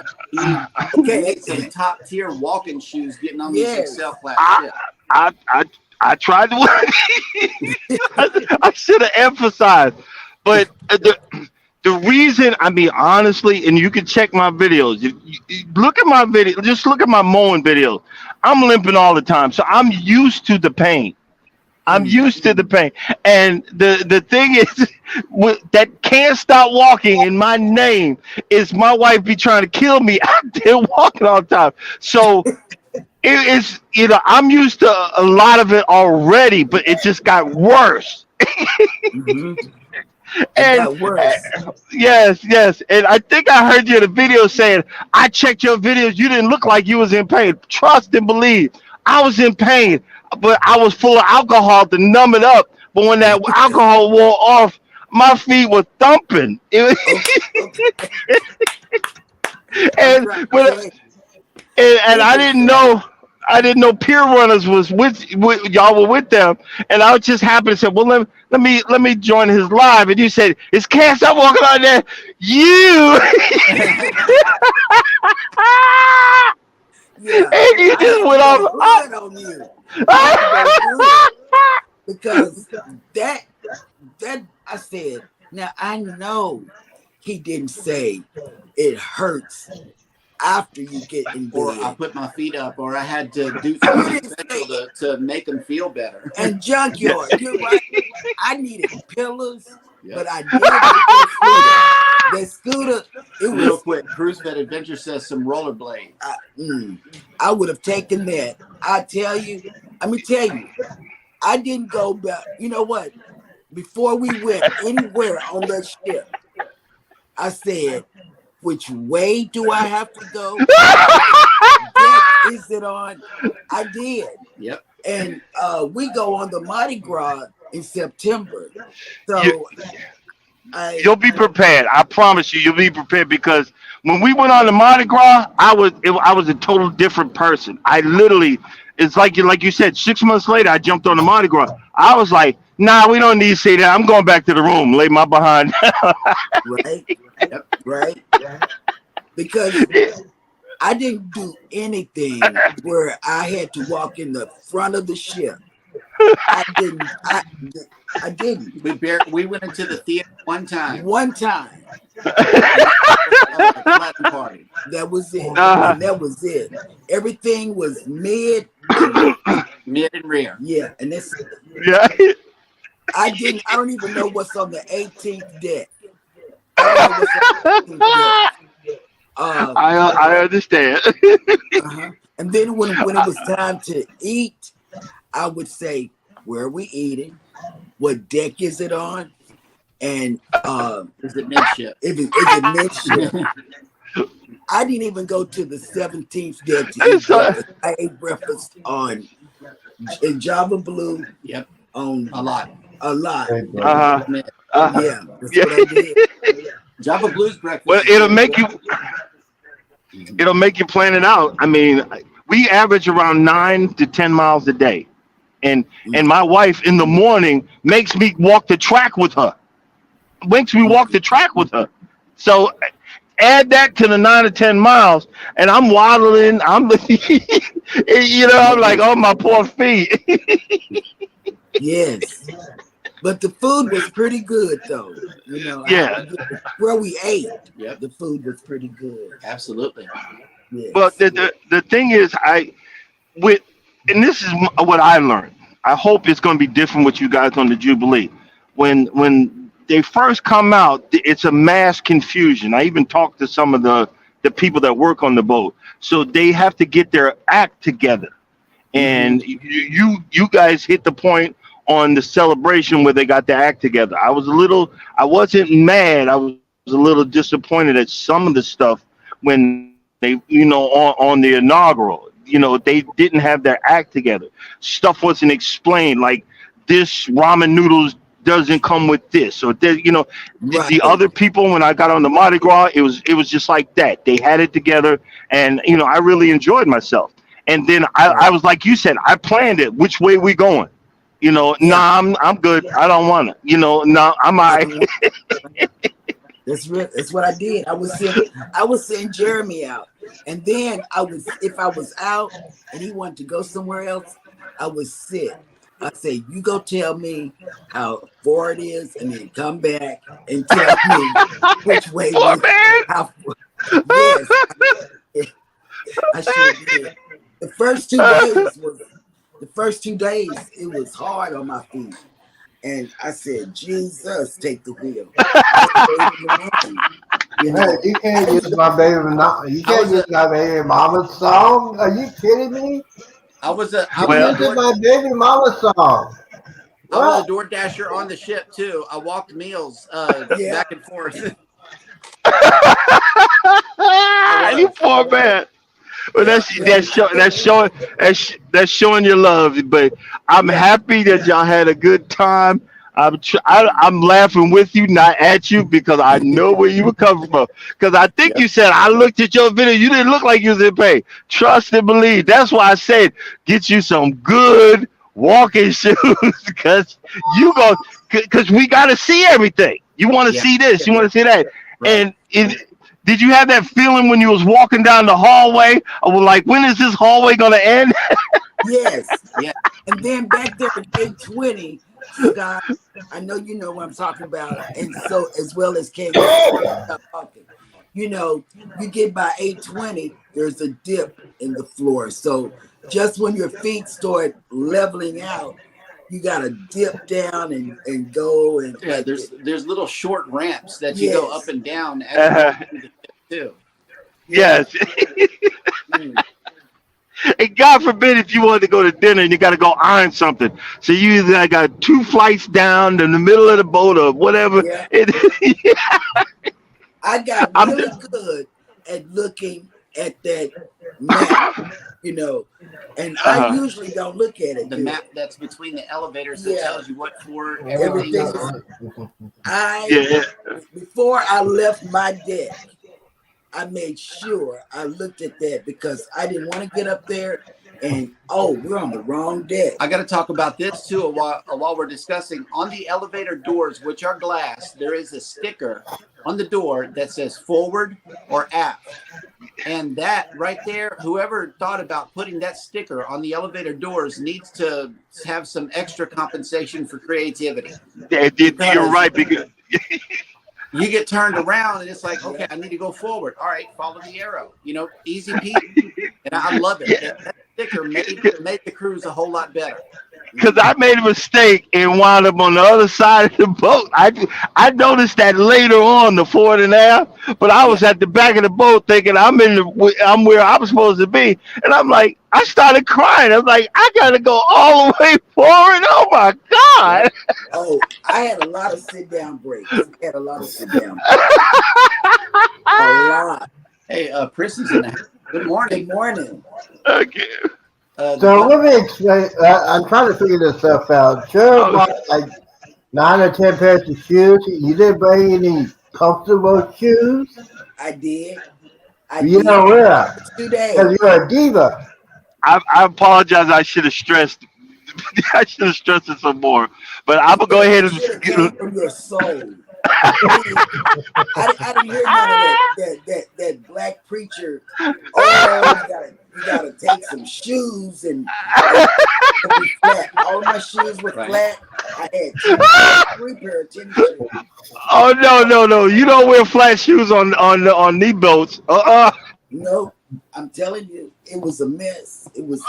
[SPEAKER 4] you need some top tier walking shoes getting on these Excel class.
[SPEAKER 6] I tried to. I should have emphasized, but the reason, I mean, honestly, and you can check my videos. You look at my video. Just look at my mowing videos. I'm limping all the time, so I'm used to the pain. I'm used to the pain, and the thing is, that can't stop walking in my name is my wife be trying to kill me out there walking all the time. So it's I'm used to a lot of it already, but it just got worse.
[SPEAKER 3] Mm-hmm. It
[SPEAKER 6] And
[SPEAKER 3] got worse.
[SPEAKER 6] yes. And I think I heard you in the video saying, I checked your videos. You didn't look like you was in pain. Trust and believe. I was in pain, but I was full of alcohol to numb it up. But when that alcohol wore off, my feet were thumping.
[SPEAKER 3] Okay, okay. I'm
[SPEAKER 6] and
[SPEAKER 3] trying to
[SPEAKER 6] when
[SPEAKER 3] tell you.
[SPEAKER 6] and
[SPEAKER 3] It
[SPEAKER 6] I
[SPEAKER 3] was
[SPEAKER 6] didn't know. I didn't know peer runners was with y'all were with them, and I was just happy to say, well, let me join his live, and you said, "Is can't stop walking on there." You
[SPEAKER 3] yeah.
[SPEAKER 6] and you
[SPEAKER 3] I
[SPEAKER 6] just
[SPEAKER 3] had to
[SPEAKER 6] went
[SPEAKER 3] go
[SPEAKER 6] off.
[SPEAKER 3] hood on you. I had to go hood because that I said, now I know he didn't say it hurts after you get in
[SPEAKER 4] Or I
[SPEAKER 3] bed.
[SPEAKER 4] put my feet up, or I had to do
[SPEAKER 3] You
[SPEAKER 4] something
[SPEAKER 3] didn't say
[SPEAKER 4] special
[SPEAKER 3] it.
[SPEAKER 4] to make them feel better.
[SPEAKER 3] And junkyard, you're right. I needed pillars,
[SPEAKER 4] Yep.
[SPEAKER 3] but I did get that scooter. That scooter, it
[SPEAKER 4] Real
[SPEAKER 3] was
[SPEAKER 4] quick, Cruise Vet Adventure says some rollerblades.
[SPEAKER 3] I would have taken that. I tell you, let me tell you, I didn't go back. You know what? Before we went anywhere on that ship, I said, which way do I have to go? What deck is it on? I did.
[SPEAKER 4] Yep.
[SPEAKER 3] And we go on the Mardi Gras in September.
[SPEAKER 6] You,
[SPEAKER 3] So I
[SPEAKER 6] you'll be prepared. I promise you, you'll be prepared because when we went on the Mardi Gras, I was a total different person. I literally, it's like you said, 6 months later, I jumped on the Mardi Gras. I was like, nah, we don't need to say that. I'm going back to the room, lay my behind.
[SPEAKER 3] right,
[SPEAKER 4] Yep.
[SPEAKER 3] right. Because I didn't do anything where I had to walk in the front of the ship. I didn't. I didn't.
[SPEAKER 4] We went into the theater one time.
[SPEAKER 3] One time.
[SPEAKER 4] Platinum party.
[SPEAKER 3] That was it.
[SPEAKER 6] Uh,
[SPEAKER 3] And that was it. Everything was mid.
[SPEAKER 4] Mid and rear.
[SPEAKER 3] Yeah. And this
[SPEAKER 6] yeah,
[SPEAKER 3] I don't even know what's on the 18th deck. I don't know what's on the 18th deck.
[SPEAKER 6] I understand.
[SPEAKER 3] And then when it was time to eat, I would say, where are we eating? What deck is it on? And
[SPEAKER 4] Is it midship?
[SPEAKER 3] is it midship? I didn't even go to the 17th deck to eat breakfast. I ate breakfast in Java Blue.
[SPEAKER 4] Yep.
[SPEAKER 3] On
[SPEAKER 4] A lot.
[SPEAKER 6] Uh-huh.
[SPEAKER 3] Yeah, that's what I did.
[SPEAKER 4] Java Blues breakfast.
[SPEAKER 6] Well, it'll make you plan it out. I mean, we average around 9 to 10 miles a day, and my wife in the morning makes me walk the track with her. So add that to the 9 to 10 miles, and I'm waddling. I'm like, oh, my poor feet.
[SPEAKER 3] Yes. But the food was pretty good, though.
[SPEAKER 6] Yeah.
[SPEAKER 3] Where we ate,
[SPEAKER 4] Yep.
[SPEAKER 3] the food was pretty good.
[SPEAKER 4] Absolutely.
[SPEAKER 3] Yes.
[SPEAKER 6] But the thing is, and this is what I learned. I hope it's going to be different with you guys on the Jubilee. When they first come out, it's a mass confusion. I even talked to some of the people that work on the boat, so they have to get their act together. And you guys hit the point on the celebration where they got their act together. I wasn't mad. I was a little disappointed at some of the stuff when they, on the inaugural, they didn't have their act together. Stuff wasn't explained, like this ramen noodles doesn't come with this, or the other people, when I got on the Mardi Gras, it was just like that. They had it together, and I really enjoyed myself. And then I was like you said, I planned it. Which way we going? Nah, I'm good. I don't want to. Nah, I'm all right.
[SPEAKER 3] That's what I did. I was sending Jeremy out, and then if I was out and he wanted to go somewhere else, I would sit. I say, you go tell me how far it is, and then come back and tell me which way. Yes, I sure did. The first 2 days it was hard on my feet. And I said, Jesus, take the wheel.
[SPEAKER 1] Hey, you can't use my baby mama's song. Are you kidding me?
[SPEAKER 4] I was
[SPEAKER 1] using my baby mama song.
[SPEAKER 4] I was a door dasher on the ship too. I walked meals back and forth.
[SPEAKER 6] You poor man. Well, that's showing your love. But I'm happy that y'all had a good time. I'm laughing with you, not at you, because I know where you were coming from. Because I think you said I looked at your video, you didn't look like you was in pain. Trust and believe. That's why I said get you some good walking shoes, because because we got to see everything. You want to see this, you want to see that, and did you have that feeling when you was walking down the hallway? I was like, when is this hallway gonna end?
[SPEAKER 3] Yes. Yeah. And then back there at 820, Scott, I know you know what I'm talking about, and so as well as King. You know, you get by 820, there's a dip in the floor. So just when your feet start leveling out, you gotta dip down and go and
[SPEAKER 4] there's little short ramps that you go up and down too.
[SPEAKER 6] Yes. And God forbid if you wanted to go to dinner and you got to go iron something. So you either got 2 flights down in the middle of the boat or whatever.
[SPEAKER 3] Yeah. I got really good at looking at that map, you know, and I usually don't look at it.
[SPEAKER 4] The map that's between the elevators that tells you what floor everything
[SPEAKER 3] is. Before I left my deck, I made sure I looked at that because I didn't want to get up there and we're on the wrong deck.
[SPEAKER 4] I got to talk about this too while we're discussing. On the elevator doors, which are glass, there is a sticker on the door that says forward or aft. And that right there, whoever thought about putting that sticker on the elevator doors needs to have some extra compensation for creativity.
[SPEAKER 6] You're right, because
[SPEAKER 4] you get turned around and it's like, okay, I need to go forward. All right, follow the arrow. You know, easy peasy. And I love it. That sticker made the cruise a whole lot better.
[SPEAKER 6] Because I made a mistake and wound up on the other side of the boat. I noticed that later on, the forward and aft, but I was at the back of the boat thinking I'm where I'm supposed to be, and I'm like, I started crying. I was like, I gotta go all the way forward. Oh my God!
[SPEAKER 3] I had a lot of sit down breaks. A lot.
[SPEAKER 4] Hey, Chris is in the house. Good morning.
[SPEAKER 3] Good morning.
[SPEAKER 6] Okay.
[SPEAKER 1] So let me explain. I'm trying to figure this stuff out. Sure, bought like 9 or 10 pairs of shoes. You didn't bring any comfortable shoes?
[SPEAKER 3] I did.
[SPEAKER 1] You know where?
[SPEAKER 3] 2 days.
[SPEAKER 1] Because you're a diva.
[SPEAKER 6] I apologize. I should have stressed. I should have stressed it some more. But I'm gonna go ahead and
[SPEAKER 3] came from your soul. I didn't hear none of that black preacher. You gotta take some shoes and be flat. All my shoes were flat. I had 3 pair of tennis shoes.
[SPEAKER 6] Oh no! You don't wear flat shoes on knee boats.
[SPEAKER 3] No, I'm telling you, it was a mess. It was.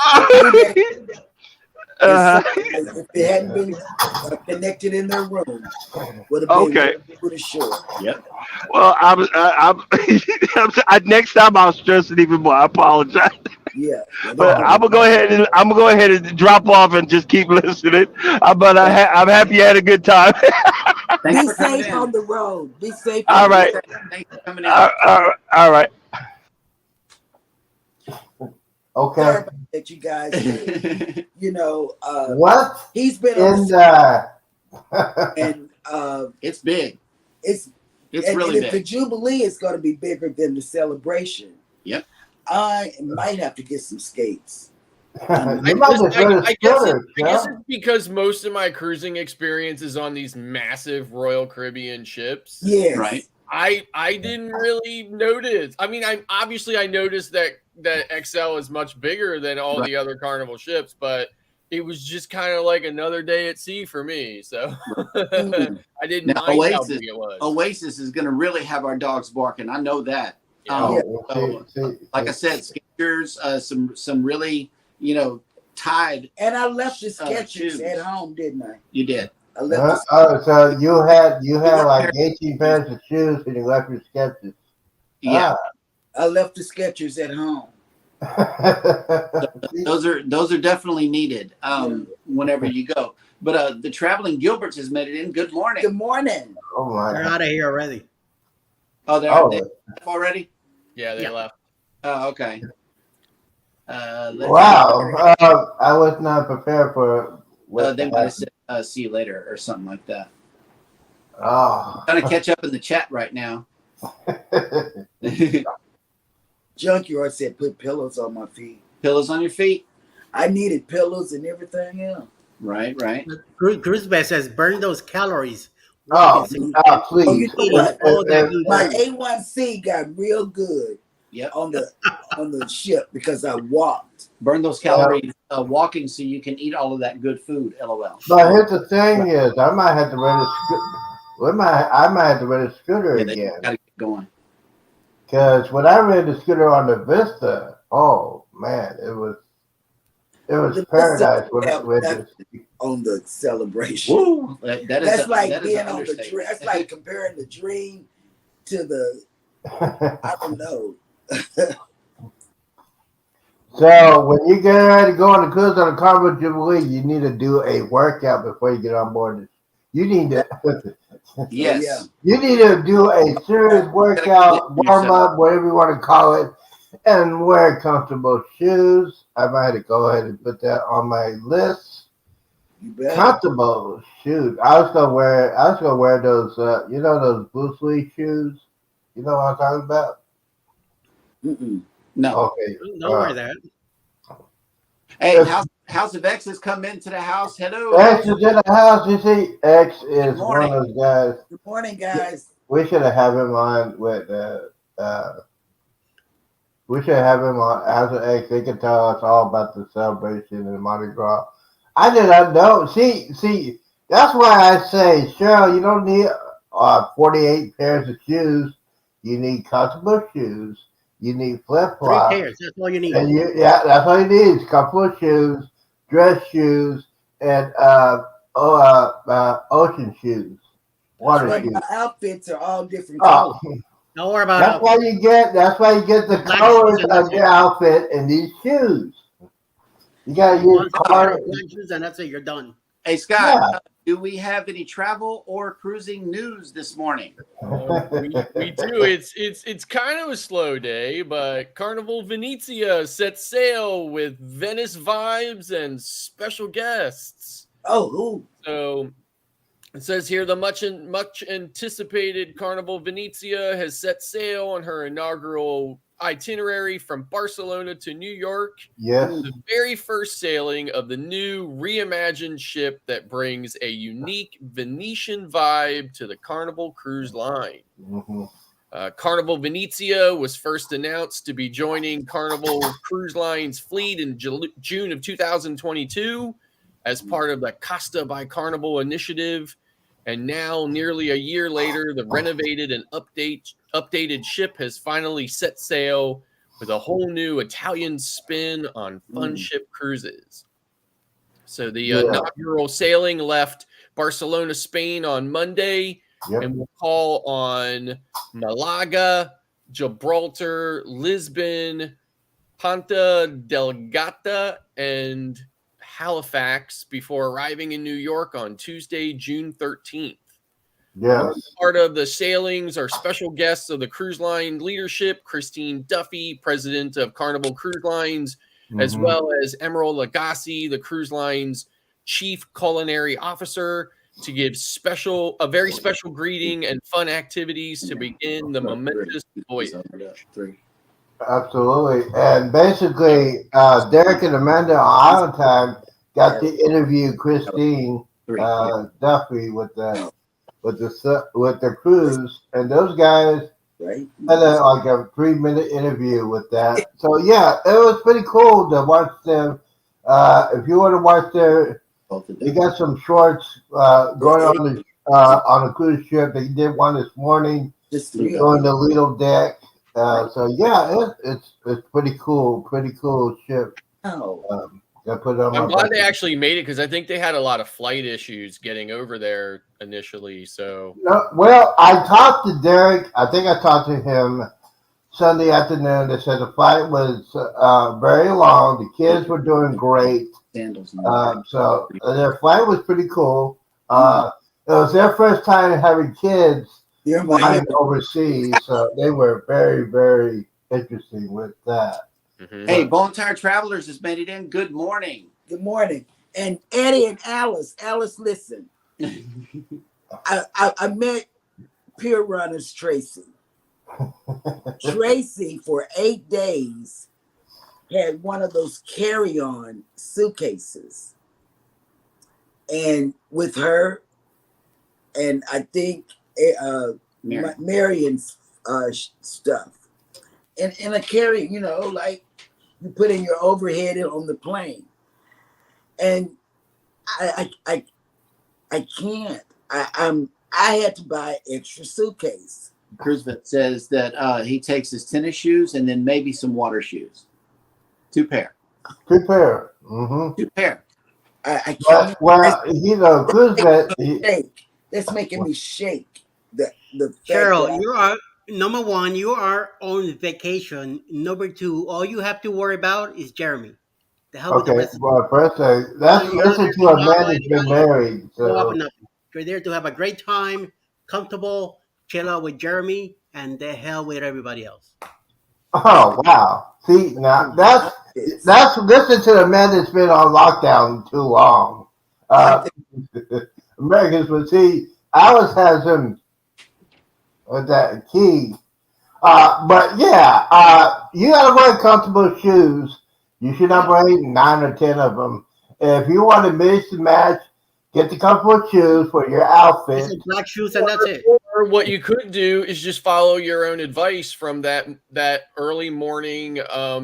[SPEAKER 3] If they hadn't been connected in their room, would have been pretty sure.
[SPEAKER 4] Yep.
[SPEAKER 6] Well, next time I'll stress it even more. I apologize.
[SPEAKER 3] Yeah.
[SPEAKER 6] But I'm gonna go ahead and drop off and just keep listening. But I'm happy you had a good time.
[SPEAKER 3] Be safe on the road. Be safe.
[SPEAKER 6] All right.
[SPEAKER 4] Thanks for coming in.
[SPEAKER 6] All right.
[SPEAKER 1] Okay.
[SPEAKER 3] Sorry that you guys did. You know,
[SPEAKER 1] what?
[SPEAKER 3] He's been and
[SPEAKER 4] it's big.
[SPEAKER 3] It's
[SPEAKER 4] really big.
[SPEAKER 3] The Jubilee is going to be bigger than the celebration.
[SPEAKER 4] Yep.
[SPEAKER 3] I might have to get some skates.
[SPEAKER 2] I guess it's because most of my cruising experience is on these massive Royal Caribbean ships.
[SPEAKER 3] Yes.
[SPEAKER 4] Right.
[SPEAKER 2] I didn't really notice. I mean, I noticed that XL is much bigger than all the other Carnival ships, but it was just kind of like another day at sea for me. So I didn't mind how big it was.
[SPEAKER 4] Oasis is going to really have our dogs barking. I know that. Like I said, Skechers, some really, tied.
[SPEAKER 3] And I left the Skechers at home, didn't I?
[SPEAKER 4] You did.
[SPEAKER 3] I left
[SPEAKER 1] so you had like 18 pairs of shoes and you left your Skechers.
[SPEAKER 4] Yeah.
[SPEAKER 3] I left the Skechers at home.
[SPEAKER 4] Those are definitely needed whenever you go. But the traveling Gilberts has made it in. Good morning.
[SPEAKER 3] Good morning.
[SPEAKER 1] Oh my.
[SPEAKER 5] They're out of here already.
[SPEAKER 4] Oh, they
[SPEAKER 1] Oh,
[SPEAKER 4] left already?
[SPEAKER 2] Yeah, they
[SPEAKER 5] Yeah.
[SPEAKER 2] left.
[SPEAKER 4] Oh, okay. Let's
[SPEAKER 1] wow. I was not prepared for what
[SPEAKER 4] they
[SPEAKER 1] to
[SPEAKER 4] might have
[SPEAKER 1] happen.
[SPEAKER 4] said see you later or something like that.
[SPEAKER 1] Oh.
[SPEAKER 4] Trying to catch up in the chat right now.
[SPEAKER 3] Junkyard said put pillows on my feet.
[SPEAKER 4] Pillows on your feet.
[SPEAKER 3] I needed pillows and everything else.
[SPEAKER 4] Right.
[SPEAKER 5] Cruise Bay says burn those calories.
[SPEAKER 1] Oh,
[SPEAKER 5] Walking
[SPEAKER 3] Oh,
[SPEAKER 1] please.
[SPEAKER 3] you know
[SPEAKER 5] eating
[SPEAKER 3] what?
[SPEAKER 5] all that good
[SPEAKER 3] My
[SPEAKER 5] food.
[SPEAKER 3] A1C got real good
[SPEAKER 4] Yep.
[SPEAKER 3] on the ship because I walked.
[SPEAKER 4] Burn those calories walking so you can eat all of that good food. LOL.
[SPEAKER 1] But here's the thing: is I might have to rent a I might have to rent a scooter
[SPEAKER 4] Yeah, they
[SPEAKER 1] again.
[SPEAKER 4] gotta get going.
[SPEAKER 1] Because when I rented the scooter on the Vista, oh man, it was
[SPEAKER 3] The
[SPEAKER 1] paradise
[SPEAKER 3] Vista
[SPEAKER 1] when I
[SPEAKER 3] have
[SPEAKER 1] rented.
[SPEAKER 3] on the celebration.
[SPEAKER 4] Woo! That's
[SPEAKER 3] like being on the dream. That's like comparing the dream to the. I don't know.
[SPEAKER 1] So when you get ready to go on the cruise on the Carnival Jubilee, you need to do a workout before you get on board. You need to.
[SPEAKER 4] Yes.
[SPEAKER 3] Yeah.
[SPEAKER 1] You need to do a serious workout, warm up, whatever you want to call it, and wear comfortable shoes. I might have to go ahead and put that on my list.
[SPEAKER 3] You bet.
[SPEAKER 1] Comfortable shoes. I was gonna wear those. Those Bruce Lee shoes. You know what I'm talking about?
[SPEAKER 3] Mm-mm.
[SPEAKER 4] No.
[SPEAKER 1] Okay.
[SPEAKER 5] Don't wear that.
[SPEAKER 4] Hey, House of X has come into the house. Hello.
[SPEAKER 1] X is in the house. You see, X is one
[SPEAKER 4] morning.
[SPEAKER 1] of those guys.
[SPEAKER 3] Good morning, guys.
[SPEAKER 1] We should have him on with. We should have him on as an X. They can tell us all about the celebration and Mardi Gras. I did not know. See, that's why I say, Cheryl, you don't need 48 pairs of shoes. You need comfortable shoes. You need flip
[SPEAKER 5] 3
[SPEAKER 1] flops.
[SPEAKER 5] pairs. That's all you need.
[SPEAKER 1] And that's all you need is comfortable shoes, dress shoes, and ocean shoes, water
[SPEAKER 3] But
[SPEAKER 1] shoes.
[SPEAKER 3] my outfits are all different colors.
[SPEAKER 1] Oh,
[SPEAKER 5] Don't worry about
[SPEAKER 1] that's why you get the
[SPEAKER 5] Black
[SPEAKER 1] colors
[SPEAKER 5] shoes and
[SPEAKER 1] of
[SPEAKER 5] that's
[SPEAKER 1] your
[SPEAKER 5] it.
[SPEAKER 1] outfit and these shoes. You gotta use
[SPEAKER 5] one pair
[SPEAKER 1] color.
[SPEAKER 5] of black shoes and that's it. You're done.
[SPEAKER 4] Hey, Scott,
[SPEAKER 1] Yeah.
[SPEAKER 4] do we have any travel or cruising news this morning?
[SPEAKER 2] We do. It's kind of a slow day, but Carnival Venezia sets sail with Venice vibes and special guests.
[SPEAKER 3] Oh, who?
[SPEAKER 2] So it says here the much anticipated Carnival Venezia has set sail on her inaugural itinerary from Barcelona to New York.
[SPEAKER 1] Yes.
[SPEAKER 2] The very first sailing of the new reimagined ship that brings a unique Venetian vibe to the Carnival Cruise Line.
[SPEAKER 1] Mm-hmm.
[SPEAKER 2] Carnival Venezia was first announced to be joining Carnival Cruise Line's fleet in June of 2022 as part of the Costa by Carnival initiative. And now, nearly a year later, the renovated and updated ship has finally set sail with a whole new Italian spin on fun ship cruises. So the inaugural sailing left Barcelona, Spain on Monday, and will call on Malaga, Gibraltar, Lisbon, Ponta Delgata, and Halifax before arriving in New York on Tuesday, June 13th.
[SPEAKER 1] Yes.
[SPEAKER 2] Part of the sailings are special guests of the cruise line leadership, Christine Duffy, president of Carnival Cruise Lines, as well as Emerald Lagasse, the cruise line's chief culinary officer, to give a very special greeting and fun activities to begin the momentous voyage.
[SPEAKER 1] Absolutely. And basically, Derek and Amanda on Island Time got to interview Christine Duffy with the cruise, and those guys had a 3-minute interview with that. So yeah, it was pretty cool to watch them. If you want to watch they got some shorts going on the cruise ship. They did one this morning on the Lido deck. So yeah, it's pretty cool ship.
[SPEAKER 2] I'm glad they actually made it because I think they had a lot of flight issues getting over there initially. So
[SPEAKER 1] well, I talked to Derek. I think I talked to him Sunday afternoon. They said the flight was very long. The kids were doing great.
[SPEAKER 4] Sandals.
[SPEAKER 1] So their flight was pretty cool. It was their first time having kids
[SPEAKER 3] You're my
[SPEAKER 1] flying overseas, so they were very, very interesting with that.
[SPEAKER 2] Mhm.
[SPEAKER 4] Hey, Bone Tire Travelers has made it in. Good morning.
[SPEAKER 3] Good morning. And Eddie and Alice. Alice, listen. I met Pier Runners Tracy. Tracy, for 8 days, had one of those carry-on suitcases. And with her, and I think Marion's stuff. And a carry, like you put in your overhead on the plane. And I can't. I had to buy an extra suitcase.
[SPEAKER 4] Cruiseville says that he takes his tennis shoes and then maybe some water shoes. 2 pair.
[SPEAKER 1] 2 pair. Mm-hmm.
[SPEAKER 4] 2 pair.
[SPEAKER 3] I can't.
[SPEAKER 1] Well, Cruise Vet.
[SPEAKER 3] Shake. That's making me shake. The fact
[SPEAKER 5] Cheryl,
[SPEAKER 3] that
[SPEAKER 5] you are number one. You are on vacation. Number two, all you have to worry about is Jeremy. The hell with the
[SPEAKER 1] Okay,
[SPEAKER 5] rest.
[SPEAKER 1] well, first thing, that's
[SPEAKER 5] You're
[SPEAKER 1] listen
[SPEAKER 5] there
[SPEAKER 1] to a man that's been married.
[SPEAKER 5] Go up
[SPEAKER 1] So,
[SPEAKER 5] and nothing. You're there to have a great time, comfortable, chill out with Jeremy, and the hell with everybody else.
[SPEAKER 1] oh wow, see now that's listen to a man that's been on lockdown too long. Americans, but see, Alice has him with that key. But yeah, you gotta wear comfortable shoes. You should not wear 9 or 10 of them. If you want to mix and match, get the comfortable shoes for your outfit.
[SPEAKER 5] Some black shoes and that's it.
[SPEAKER 2] Or what you could do is just follow your own advice from that early morning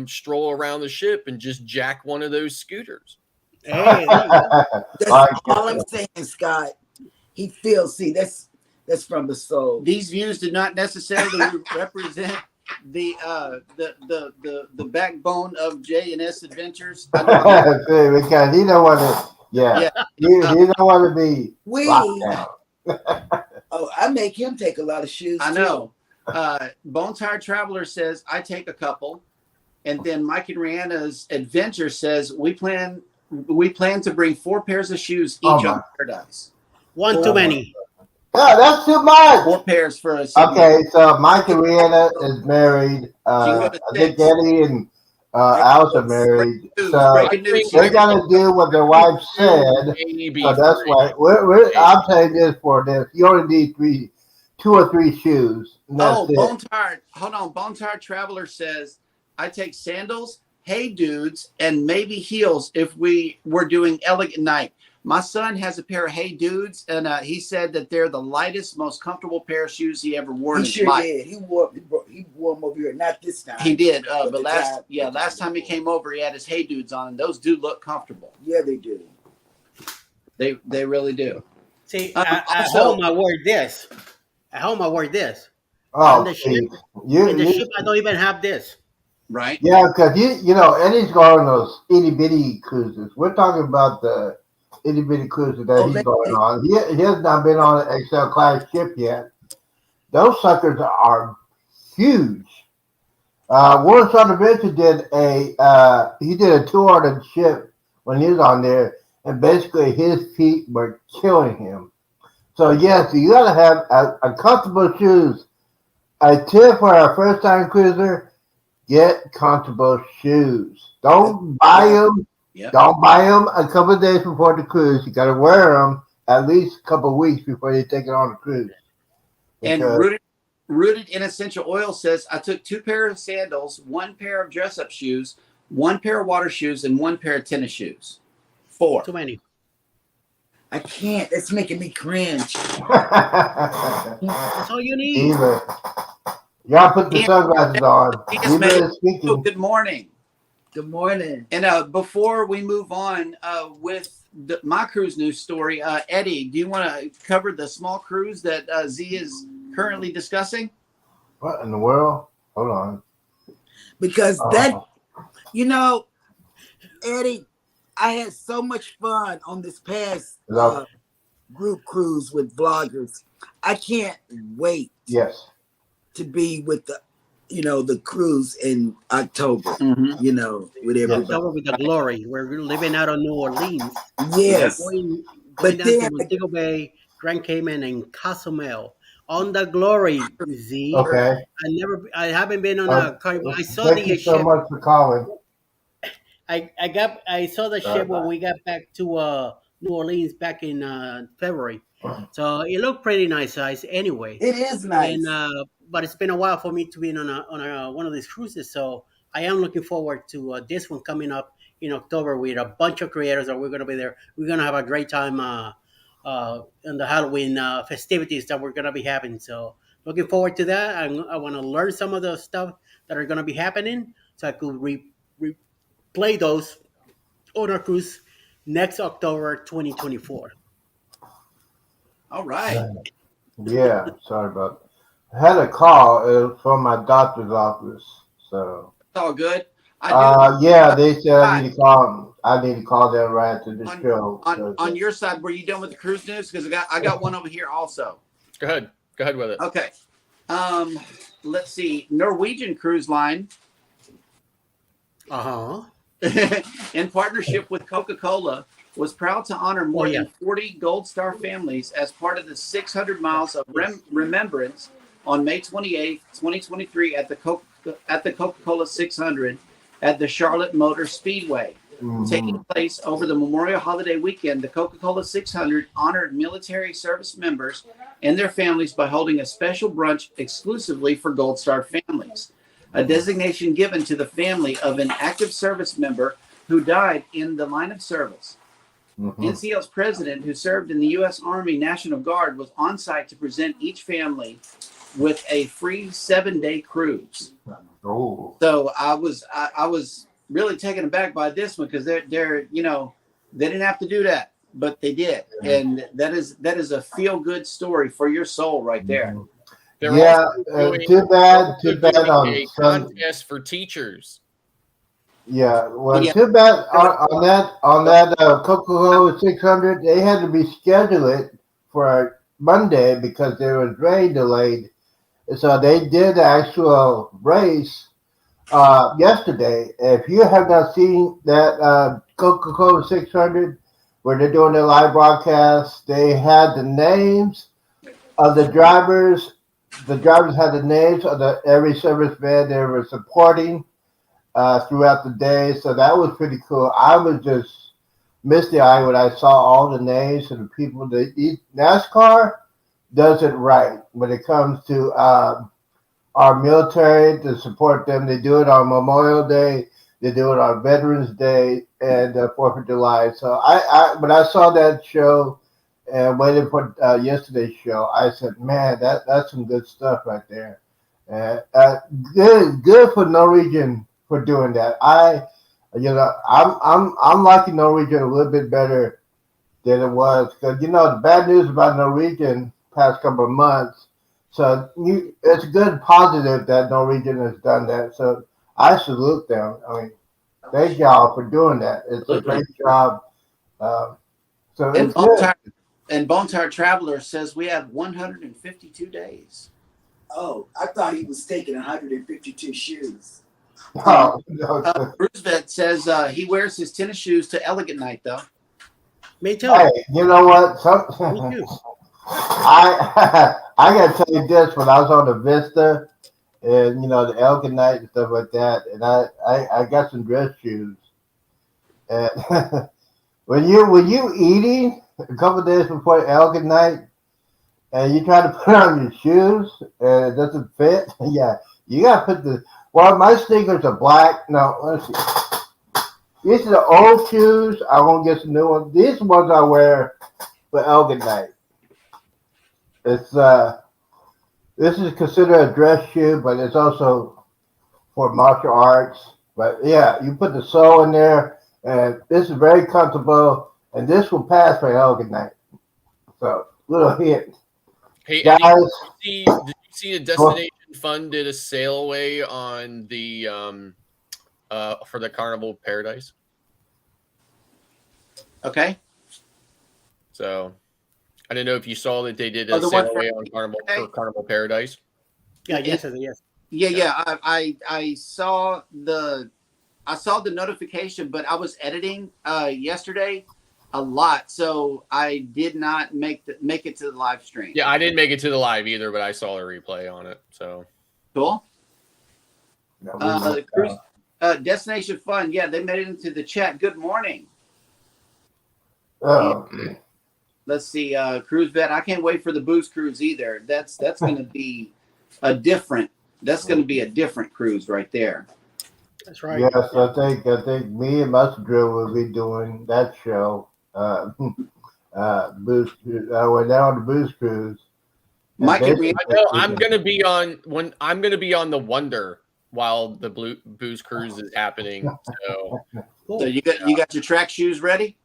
[SPEAKER 2] stroll around the ship and just jack one of those scooters.
[SPEAKER 5] Hey, there you go.
[SPEAKER 3] That's all I'm saying, Scott. He feels. See, that's from the soul.
[SPEAKER 4] These views do not necessarily represent the backbone of J&S Adventures.
[SPEAKER 1] Because he don't want to. Yeah, he don't want to be locked down.
[SPEAKER 3] Oh, I make him take a lot of shoes.
[SPEAKER 4] I know. Bone Tire Traveler says I take a couple, and then Mike and Rihanna's Adventure says we plan to bring 4 pairs of shoes each on Paradise.
[SPEAKER 5] One too many.
[SPEAKER 1] No, that's too much.
[SPEAKER 4] 4 pairs for us.
[SPEAKER 1] Okay, so Mike and Rihanna is married. I think Eddie and Alice are married. So they're gonna do what their wife said. So that's why I'm saying this for this. You only need 2 or 3 shoes.
[SPEAKER 4] Oh, Bone Tire. Hold on. Bone Tire Traveler says I take sandals, hey dudes, and maybe heels if we were doing elegant night. My son has a pair of Hey Dudes, and he said that they're the lightest, most comfortable pair of shoes he ever wore in his life.
[SPEAKER 3] Did. He wore them over here. Not this time.
[SPEAKER 4] He did, but last time he came over, he had his Hey Dudes on, and those do look comfortable.
[SPEAKER 3] Yeah, they do.
[SPEAKER 4] They really do.
[SPEAKER 5] See, at home I wear this. At home I wear this.
[SPEAKER 1] Oh,
[SPEAKER 5] in the ship, I don't even have this.
[SPEAKER 4] Right?
[SPEAKER 1] Yeah, because Eddie's going on those itty bitty cruises. We're talking about the itty bitty cruises that he's going on. He has not been on an XL class ship yet. Those suckers are huge. Warren Adventure did a tour on the ship when he was on there, and basically his feet were killing him. So yes, you gotta have a comfortable shoes. A tip for a first time cruiser: get comfortable shoes. Don't buy them.
[SPEAKER 4] Yep.
[SPEAKER 1] Don't buy them a couple of days before the cruise. You got to wear them at least a couple of weeks before you take it on the cruise.
[SPEAKER 4] And Rooted in Essential Oil says, I took 2 pairs of sandals, 1 pair of dress-up shoes, 1 pair of water shoes, and 1 pair of tennis shoes. 4.
[SPEAKER 5] Too many.
[SPEAKER 3] I can't. It's making me cringe.
[SPEAKER 5] That's all you need.
[SPEAKER 1] Y'all put the sunglasses on.
[SPEAKER 4] Good morning.
[SPEAKER 3] Good morning.
[SPEAKER 4] And before we move on with my cruise news story, Eddie, do you want to cover the small cruise that Z is currently discussing?
[SPEAKER 1] What in the world? Hold on.
[SPEAKER 3] Because Eddie, I had so much fun on this past group cruise with vloggers. I can't wait.
[SPEAKER 1] Yes.
[SPEAKER 3] To be with the cruise in October, with
[SPEAKER 5] In
[SPEAKER 3] everybody.
[SPEAKER 5] October with the Glory. We're living out of New Orleans.
[SPEAKER 3] Yes,
[SPEAKER 5] Going
[SPEAKER 3] but
[SPEAKER 5] down
[SPEAKER 3] they
[SPEAKER 5] to
[SPEAKER 3] had to
[SPEAKER 5] Montego Bay, Grand Cayman, and Cozumel on the Glory. Z.
[SPEAKER 1] Okay.
[SPEAKER 5] I haven't been on
[SPEAKER 1] Uh,
[SPEAKER 5] a carnival. I saw
[SPEAKER 1] Thank you
[SPEAKER 5] the
[SPEAKER 1] so
[SPEAKER 5] ship.
[SPEAKER 1] much for calling.
[SPEAKER 5] I saw the
[SPEAKER 1] Sorry
[SPEAKER 5] ship when
[SPEAKER 1] about
[SPEAKER 5] we got back to New Orleans back in February. So it looked pretty nice size anyway.
[SPEAKER 3] It is
[SPEAKER 5] And
[SPEAKER 3] nice.
[SPEAKER 5] but it's been a while for me to be on one of these cruises. So I am looking forward to this one coming up in October with a bunch of creators that we're going to be there. We're going to have a great time in the Halloween festivities that we're going to be having. So looking forward to that. I want to learn some of the stuff that are going to be happening so I could replay those on our cruise next October 2024.
[SPEAKER 4] All right.
[SPEAKER 1] Yeah, sorry about that. I had a call from my doctor's office. So
[SPEAKER 4] It's all good. I do
[SPEAKER 1] yeah, they said I
[SPEAKER 4] Scott,
[SPEAKER 1] need to call. I need to call them right after the
[SPEAKER 4] on
[SPEAKER 1] show.
[SPEAKER 4] on your side. Were you done with the cruise news? Because I got one over here also.
[SPEAKER 2] Go ahead with it.
[SPEAKER 4] Okay. Let's see. Norwegian Cruise Line,
[SPEAKER 5] Uh huh.
[SPEAKER 4] in partnership with Coca-Cola, was proud to honor
[SPEAKER 5] Oh
[SPEAKER 4] more
[SPEAKER 5] yeah.
[SPEAKER 4] than 40 Gold Star families as part of the 600 miles of remembrance on May 28th, 2023 at the Coca-Cola 600 at the Charlotte Motor Speedway.
[SPEAKER 1] Mhm.
[SPEAKER 4] Taking place over the Memorial Holiday weekend, the Coca-Cola 600 honored military service members and their families by holding a special brunch exclusively for Gold Star families, a designation given to the family of an active service member who died in the line of service.
[SPEAKER 1] Mhm.
[SPEAKER 4] NCL's president, who served in the U.S. Army National Guard, was on site to present each family with a free 7-day cruise.
[SPEAKER 1] Oh.
[SPEAKER 4] So I was really taken aback by this one because they're they didn't have to do that, but they did, and that is a feel good story for your soul right there.
[SPEAKER 1] Mhm.
[SPEAKER 2] They're
[SPEAKER 1] Yeah.
[SPEAKER 2] also doing,
[SPEAKER 1] Too bad. Too bad on
[SPEAKER 2] a
[SPEAKER 1] Sunday.
[SPEAKER 2] contest for teachers.
[SPEAKER 1] Yeah, well,
[SPEAKER 4] Yeah,
[SPEAKER 1] too bad on that Coca-Cola 600. They had to reschedule it for Monday because there was rain delayed. So they did the actual race yesterday. If you have not seen that Coca-Cola 600 where they're doing their live broadcast, they had the names of the drivers. The drivers had the names of every serviceman they were supporting throughout the day. So that was pretty cool. I was just misty eyed when I saw all the names of the people. NASCAR does it right when it comes to our military to support them. They do it on Memorial Day. They do it on Veterans Day and 4th of July. So when I saw that show and waited for yesterday's show, I said, man, that's some good stuff right there. And good for Norwegian for doing that. I'm liking Norwegian a little bit better than it was because the bad news about Norwegian past couple of months. So it's good positive that Norwegian has done that. So I salute them. I mean, thank y'all for doing that. It's a
[SPEAKER 4] absolutely.
[SPEAKER 1] great job. So
[SPEAKER 4] And
[SPEAKER 1] it's good.
[SPEAKER 4] Bone Tire Traveler says we have 152 days.
[SPEAKER 3] Oh, I thought he was taking 152 shoes.
[SPEAKER 1] Oh, no,
[SPEAKER 4] Bruce Vet says he wears his tennis shoes to Elegant Night, though.
[SPEAKER 5] Me too.
[SPEAKER 1] hey, you know what?
[SPEAKER 5] Me too.
[SPEAKER 1] I gotta tell you this. When I was on the Vista and the Elkin Night and stuff like that, and I got some dress shoes. And when you eating a couple of days before Elkin Night and you try to put on your shoes and it doesn't fit, yeah, you gotta put my sneakers are black. No, let's see. These are the old shoes. I won't get some new ones. These are ones I wear for Elgin Night. It's this is considered a dress shoe, but it's also for martial arts. But yeah, you put the sole in there, and this is very comfortable, and this will pass for Elgin Night. So little hint,
[SPEAKER 2] Hey,
[SPEAKER 1] guys.
[SPEAKER 2] Eddie, did you see the Destination Fund did a sail away on the for the Carnival Paradise?
[SPEAKER 4] Okay.
[SPEAKER 2] So I didn't know if you saw that they did
[SPEAKER 4] Oh,
[SPEAKER 2] a
[SPEAKER 4] the
[SPEAKER 2] sail
[SPEAKER 4] one for-
[SPEAKER 2] away on Carnival
[SPEAKER 4] okay.
[SPEAKER 2] for Carnival Paradise.
[SPEAKER 5] Yeah, yes.
[SPEAKER 4] Yeah. I saw the notification, but I was editing yesterday a lot, so I did not make it to the live stream.
[SPEAKER 2] Yeah, I didn't make it to the live either, but I saw a replay on it. So
[SPEAKER 4] Cool.
[SPEAKER 1] No,
[SPEAKER 4] Cruise, Destination Fun. Yeah, they made it into the chat. Good morning.
[SPEAKER 1] oh,
[SPEAKER 4] Let's see, Cruise Vet. I can't wait for the booze cruise either. That's going to be a different. That's going to be a different cruise right there.
[SPEAKER 5] That's right.
[SPEAKER 1] yes, I think me and Muscle Drill will be doing that show. Booze. We're now on the Booze Cruise. And
[SPEAKER 4] Mike and
[SPEAKER 1] basically-
[SPEAKER 2] I know I'm gonna be on the Wonder while the booze cruise is happening. So
[SPEAKER 5] Cool.
[SPEAKER 4] So you got your track shoes ready?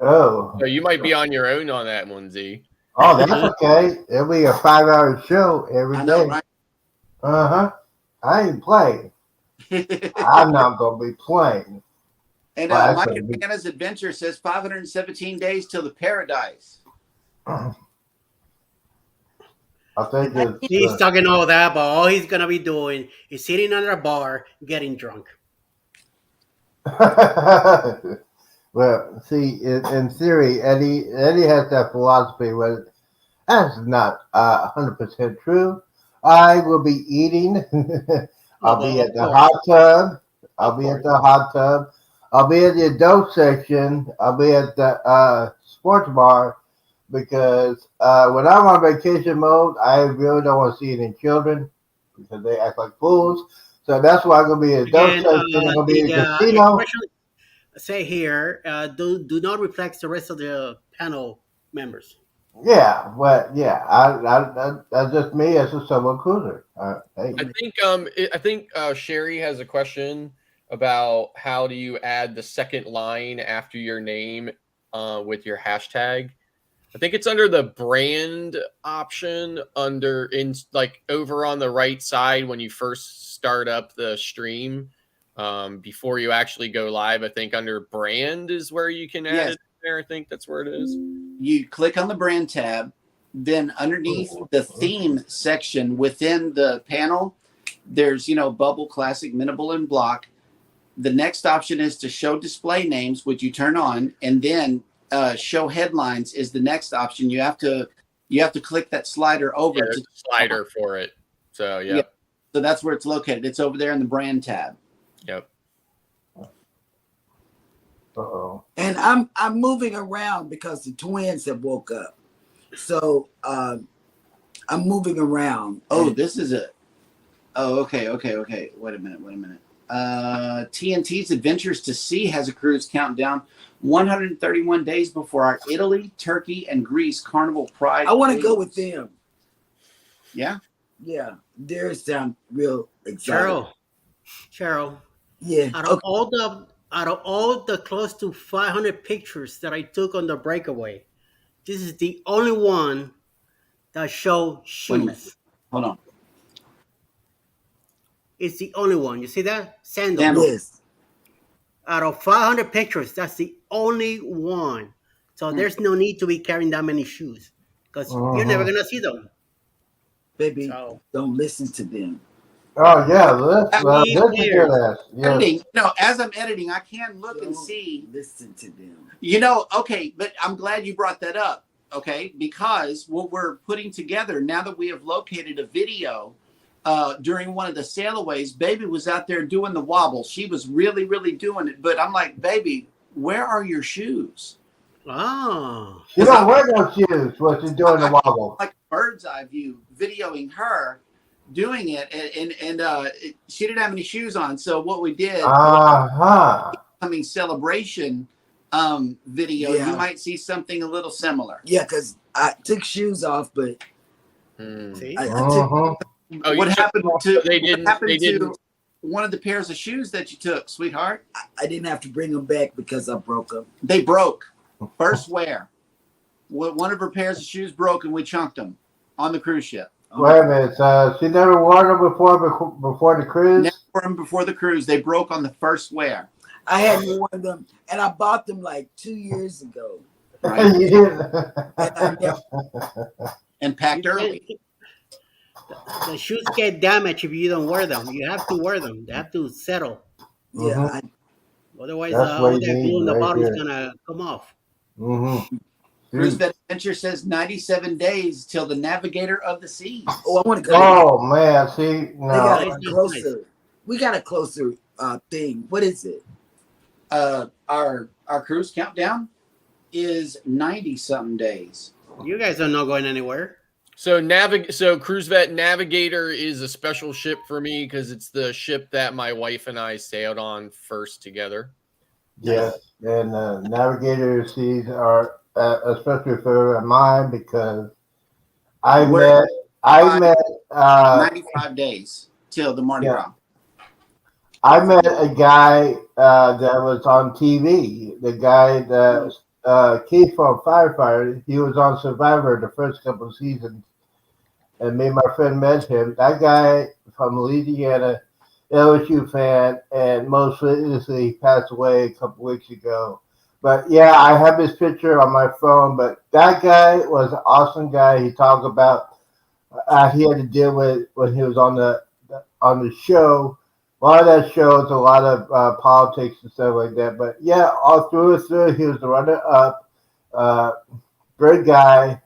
[SPEAKER 1] Oh,
[SPEAKER 2] you might be on your own on that one, Z.
[SPEAKER 1] oh, that's okay. It'll be a 5-hour show every
[SPEAKER 4] I know,
[SPEAKER 1] day.
[SPEAKER 4] right?
[SPEAKER 1] I ain't playing. I'm not gonna be playing.
[SPEAKER 4] And
[SPEAKER 1] Well, that's
[SPEAKER 4] Mike
[SPEAKER 1] gonna
[SPEAKER 4] and
[SPEAKER 1] be-
[SPEAKER 4] Hannah's adventure says 517 days till the paradise.
[SPEAKER 1] I think it's.
[SPEAKER 5] He's talking all that, but all he's gonna be doing is sitting under a bar getting drunk.
[SPEAKER 1] Well, see, in theory, Eddie has that philosophy. Where that's not 100% true. I will be eating. I'll be
[SPEAKER 5] Well,
[SPEAKER 1] at
[SPEAKER 5] of
[SPEAKER 1] the
[SPEAKER 5] course.
[SPEAKER 1] hot tub. I'll
[SPEAKER 5] Of
[SPEAKER 1] be
[SPEAKER 5] course.
[SPEAKER 1] at the hot tub. I'll be at the adult section. I'll be at the sports bar because when I'm on vacation mode, I really don't want to see any children because they act like fools. So that's why I'm gonna be at the adult
[SPEAKER 5] Again,
[SPEAKER 1] section. I'm gonna be in the casino.
[SPEAKER 5] expression say here, do not reflect the rest of the panel members.
[SPEAKER 1] Yeah, well, yeah, that's just me as a solo cruiser. Hey,
[SPEAKER 2] I think Sherry has a question about how do you add the second line after your name with your hashtag. I think it's under the brand option over on the right side when you first start up the stream before you actually go live. I think under brand is where you can add it there. I think that's where it is.
[SPEAKER 4] You click on the brand tab, then underneath the theme section within the panel, there's bubble, classic, minimal, and block. The next option is to show display names, which you turn on, and then show headlines is the next option. You have to click that slider over.
[SPEAKER 2] Yeah, there's a slider for it. So yeah.
[SPEAKER 4] So that's where it's located. It's over there in the brand tab.
[SPEAKER 2] Yep.
[SPEAKER 1] uh-oh.
[SPEAKER 3] And I'm moving around because the twins have woke up. So I'm moving around.
[SPEAKER 4] Oh, this is it. Oh, okay. Wait a minute. TNT's Adventures to Sea has a cruise countdown 131 days before our Italy, Turkey, and Greece Carnival Pride.
[SPEAKER 3] I want to go
[SPEAKER 4] cruise.
[SPEAKER 3] with them.
[SPEAKER 4] Yeah.
[SPEAKER 3] Yeah, theirs sound real exciting.
[SPEAKER 5] Cheryl,
[SPEAKER 3] Yeah.
[SPEAKER 5] out of all the close to 500 pictures that I took on the breakaway, this is the only one that show
[SPEAKER 4] Wait a minute.
[SPEAKER 5] shoes.
[SPEAKER 4] Hold on.
[SPEAKER 5] It's the only one. You see that? Sandals.
[SPEAKER 4] Sandals.
[SPEAKER 3] Yes.
[SPEAKER 5] Out of 500 pictures, that's the only one. So there's no need to be carrying that many shoes because you're never gonna see them.
[SPEAKER 3] Baby,
[SPEAKER 5] So
[SPEAKER 3] don't listen to them.
[SPEAKER 1] Oh yeah, let's
[SPEAKER 5] Be
[SPEAKER 1] listen
[SPEAKER 5] clear.
[SPEAKER 1] to that. Yes.
[SPEAKER 4] Editing. As I'm editing, I can look and
[SPEAKER 3] Don't
[SPEAKER 4] see.
[SPEAKER 3] Listen to them.
[SPEAKER 4] Okay, but I'm glad you brought that up. Okay, because what we're putting together now that we have located a video during one of the sailaways, baby was out there doing the wobble. She was really, really doing it. But I'm like, baby, where are your shoes?
[SPEAKER 5] oh,
[SPEAKER 1] You don't wear no shoes. What you doing the wobble?
[SPEAKER 4] Like a bird's eye view, videoing her doing it, and she didn't have any shoes on. So what we did, coming celebration video,
[SPEAKER 3] Yeah.
[SPEAKER 4] you might see something a little similar.
[SPEAKER 3] Yeah, because I took shoes off, but
[SPEAKER 5] see?
[SPEAKER 3] I took
[SPEAKER 2] Oh,
[SPEAKER 4] What happened to
[SPEAKER 2] They didn't.
[SPEAKER 4] what happened
[SPEAKER 2] They
[SPEAKER 4] to
[SPEAKER 2] didn't.
[SPEAKER 4] one of the pairs of shoes that you took, sweetheart?
[SPEAKER 3] I didn't have to bring them back because I broke them.
[SPEAKER 4] They broke. First wear. One of her pairs of shoes broke, and we chunked them on the cruise ship.
[SPEAKER 1] Wait a minute. She never wore them before the cruise.
[SPEAKER 4] Never wore them before the cruise. They broke on the first wear.
[SPEAKER 3] I had worn them, and I bought them like 2 years ago.
[SPEAKER 4] Right?
[SPEAKER 1] You didn't.
[SPEAKER 3] And I never,
[SPEAKER 4] And packed early.
[SPEAKER 5] The shoes get damaged if you don't wear them. You have to wear them. They have to settle.
[SPEAKER 3] Yeah,
[SPEAKER 1] Mhm.
[SPEAKER 5] Otherwise,
[SPEAKER 1] That's what
[SPEAKER 5] all
[SPEAKER 1] you
[SPEAKER 5] that
[SPEAKER 1] need
[SPEAKER 5] glue in the
[SPEAKER 1] right
[SPEAKER 5] bottom is
[SPEAKER 1] there.
[SPEAKER 5] gonna come off.
[SPEAKER 1] Mm-hmm.
[SPEAKER 4] Cruise Vet Adventure says 97 days till the Navigator of the Seas.
[SPEAKER 3] Oh, I want to go.
[SPEAKER 1] Oh man, see,
[SPEAKER 3] They
[SPEAKER 1] no.
[SPEAKER 3] got
[SPEAKER 5] Nice,
[SPEAKER 3] a
[SPEAKER 5] nice,
[SPEAKER 3] closer. We got a closer thing. What is it?
[SPEAKER 4] Our cruise countdown is 90 something days.
[SPEAKER 5] You guys are not going anywhere.
[SPEAKER 2] So Cruise Vet Navigator is a special ship for me because it's the ship that my wife and I sailed on first together.
[SPEAKER 1] Yes, and navigator seas are especially for mine because I
[SPEAKER 4] We're
[SPEAKER 1] met
[SPEAKER 4] 95 days till the Mardi
[SPEAKER 1] yeah,
[SPEAKER 4] Gras.
[SPEAKER 1] I met a guy that was on TV. The guy that Keith from Firefighter, he was on Survivor the first couple of seasons, and me and my friend met him. That guy from Louisiana, LSU fan, and most recently he passed away a couple weeks ago. But yeah, I have his picture on my phone. But that guy was an awesome guy. He talked about he had to deal with when he was on the show. A lot of that show is a lot of politics and stuff like that. But yeah, all through and through, he was the runner up. Uh, Great guy.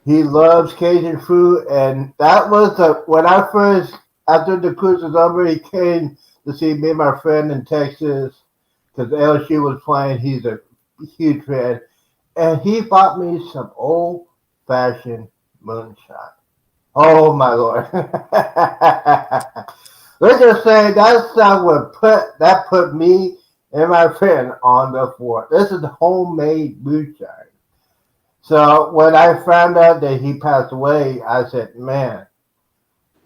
[SPEAKER 1] He loves Cajun food, and that was when I first after the cruise was over. He came to see me and my friend in Texas because LSU was playing. He's a huge fan, and he bought me some old fashioned moonshine. Oh my lord! Let's just say that stuff would put me and my friend on the floor. This is homemade moonshine. So when I found out that he passed away, I said, "Man,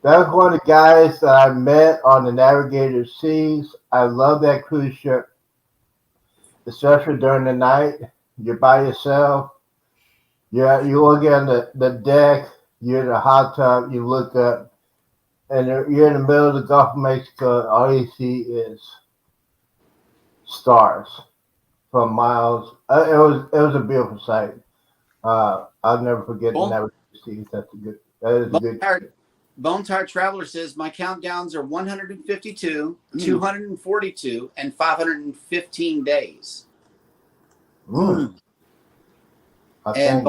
[SPEAKER 1] that's one of the guys that I met on the Navigator Seas. I love that cruise ship, especially during the night. You're by yourself. You look on the deck. You're in the hot tub. You look up, and you're in the middle of the Gulf of Mexico. And all you see is stars from miles. It was a beautiful sight. I'll never forget the Navigator Seas. That is a good.
[SPEAKER 4] Bone Tired Traveler says my countdowns are 152, 242, and 515 days.
[SPEAKER 1] Mm.
[SPEAKER 4] And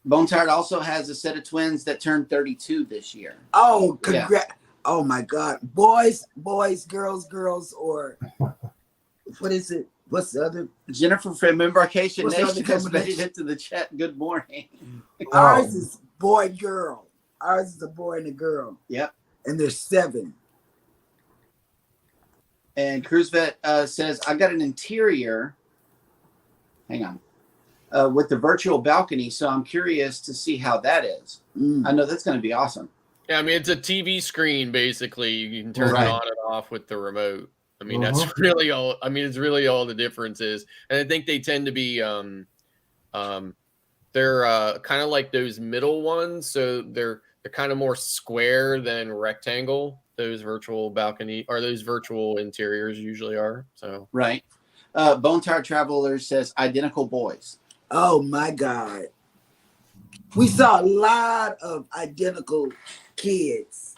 [SPEAKER 4] Bone Tired also has a set of twins that turned 32 this year.
[SPEAKER 3] Oh, congrats. Yeah. Oh my God. Boys, girls, or what is it? What's the other?
[SPEAKER 4] Jennifer from Embarkation Nation has made it into the chat. Good morning.
[SPEAKER 3] Ours is boy, girl. Ours is a boy and a girl.
[SPEAKER 4] Yep.
[SPEAKER 3] And there's 7.
[SPEAKER 4] And Cruise Vet says, I got an interior. Hang on. With the virtual balcony. So I'm curious to see how that is. I know that's going to be awesome.
[SPEAKER 2] Yeah, I mean, it's a TV screen, basically. You can turn it on and off with the remote. I mean, that's really all. I mean, it's really all the difference is. And I think they tend to be, they're kind of like those middle ones. So they're kind of more square than rectangle. Those virtual balcony or those virtual interiors usually are. So
[SPEAKER 4] right. Bone Tired Traveler says identical boys.
[SPEAKER 3] Oh my God. We saw a lot of identical kids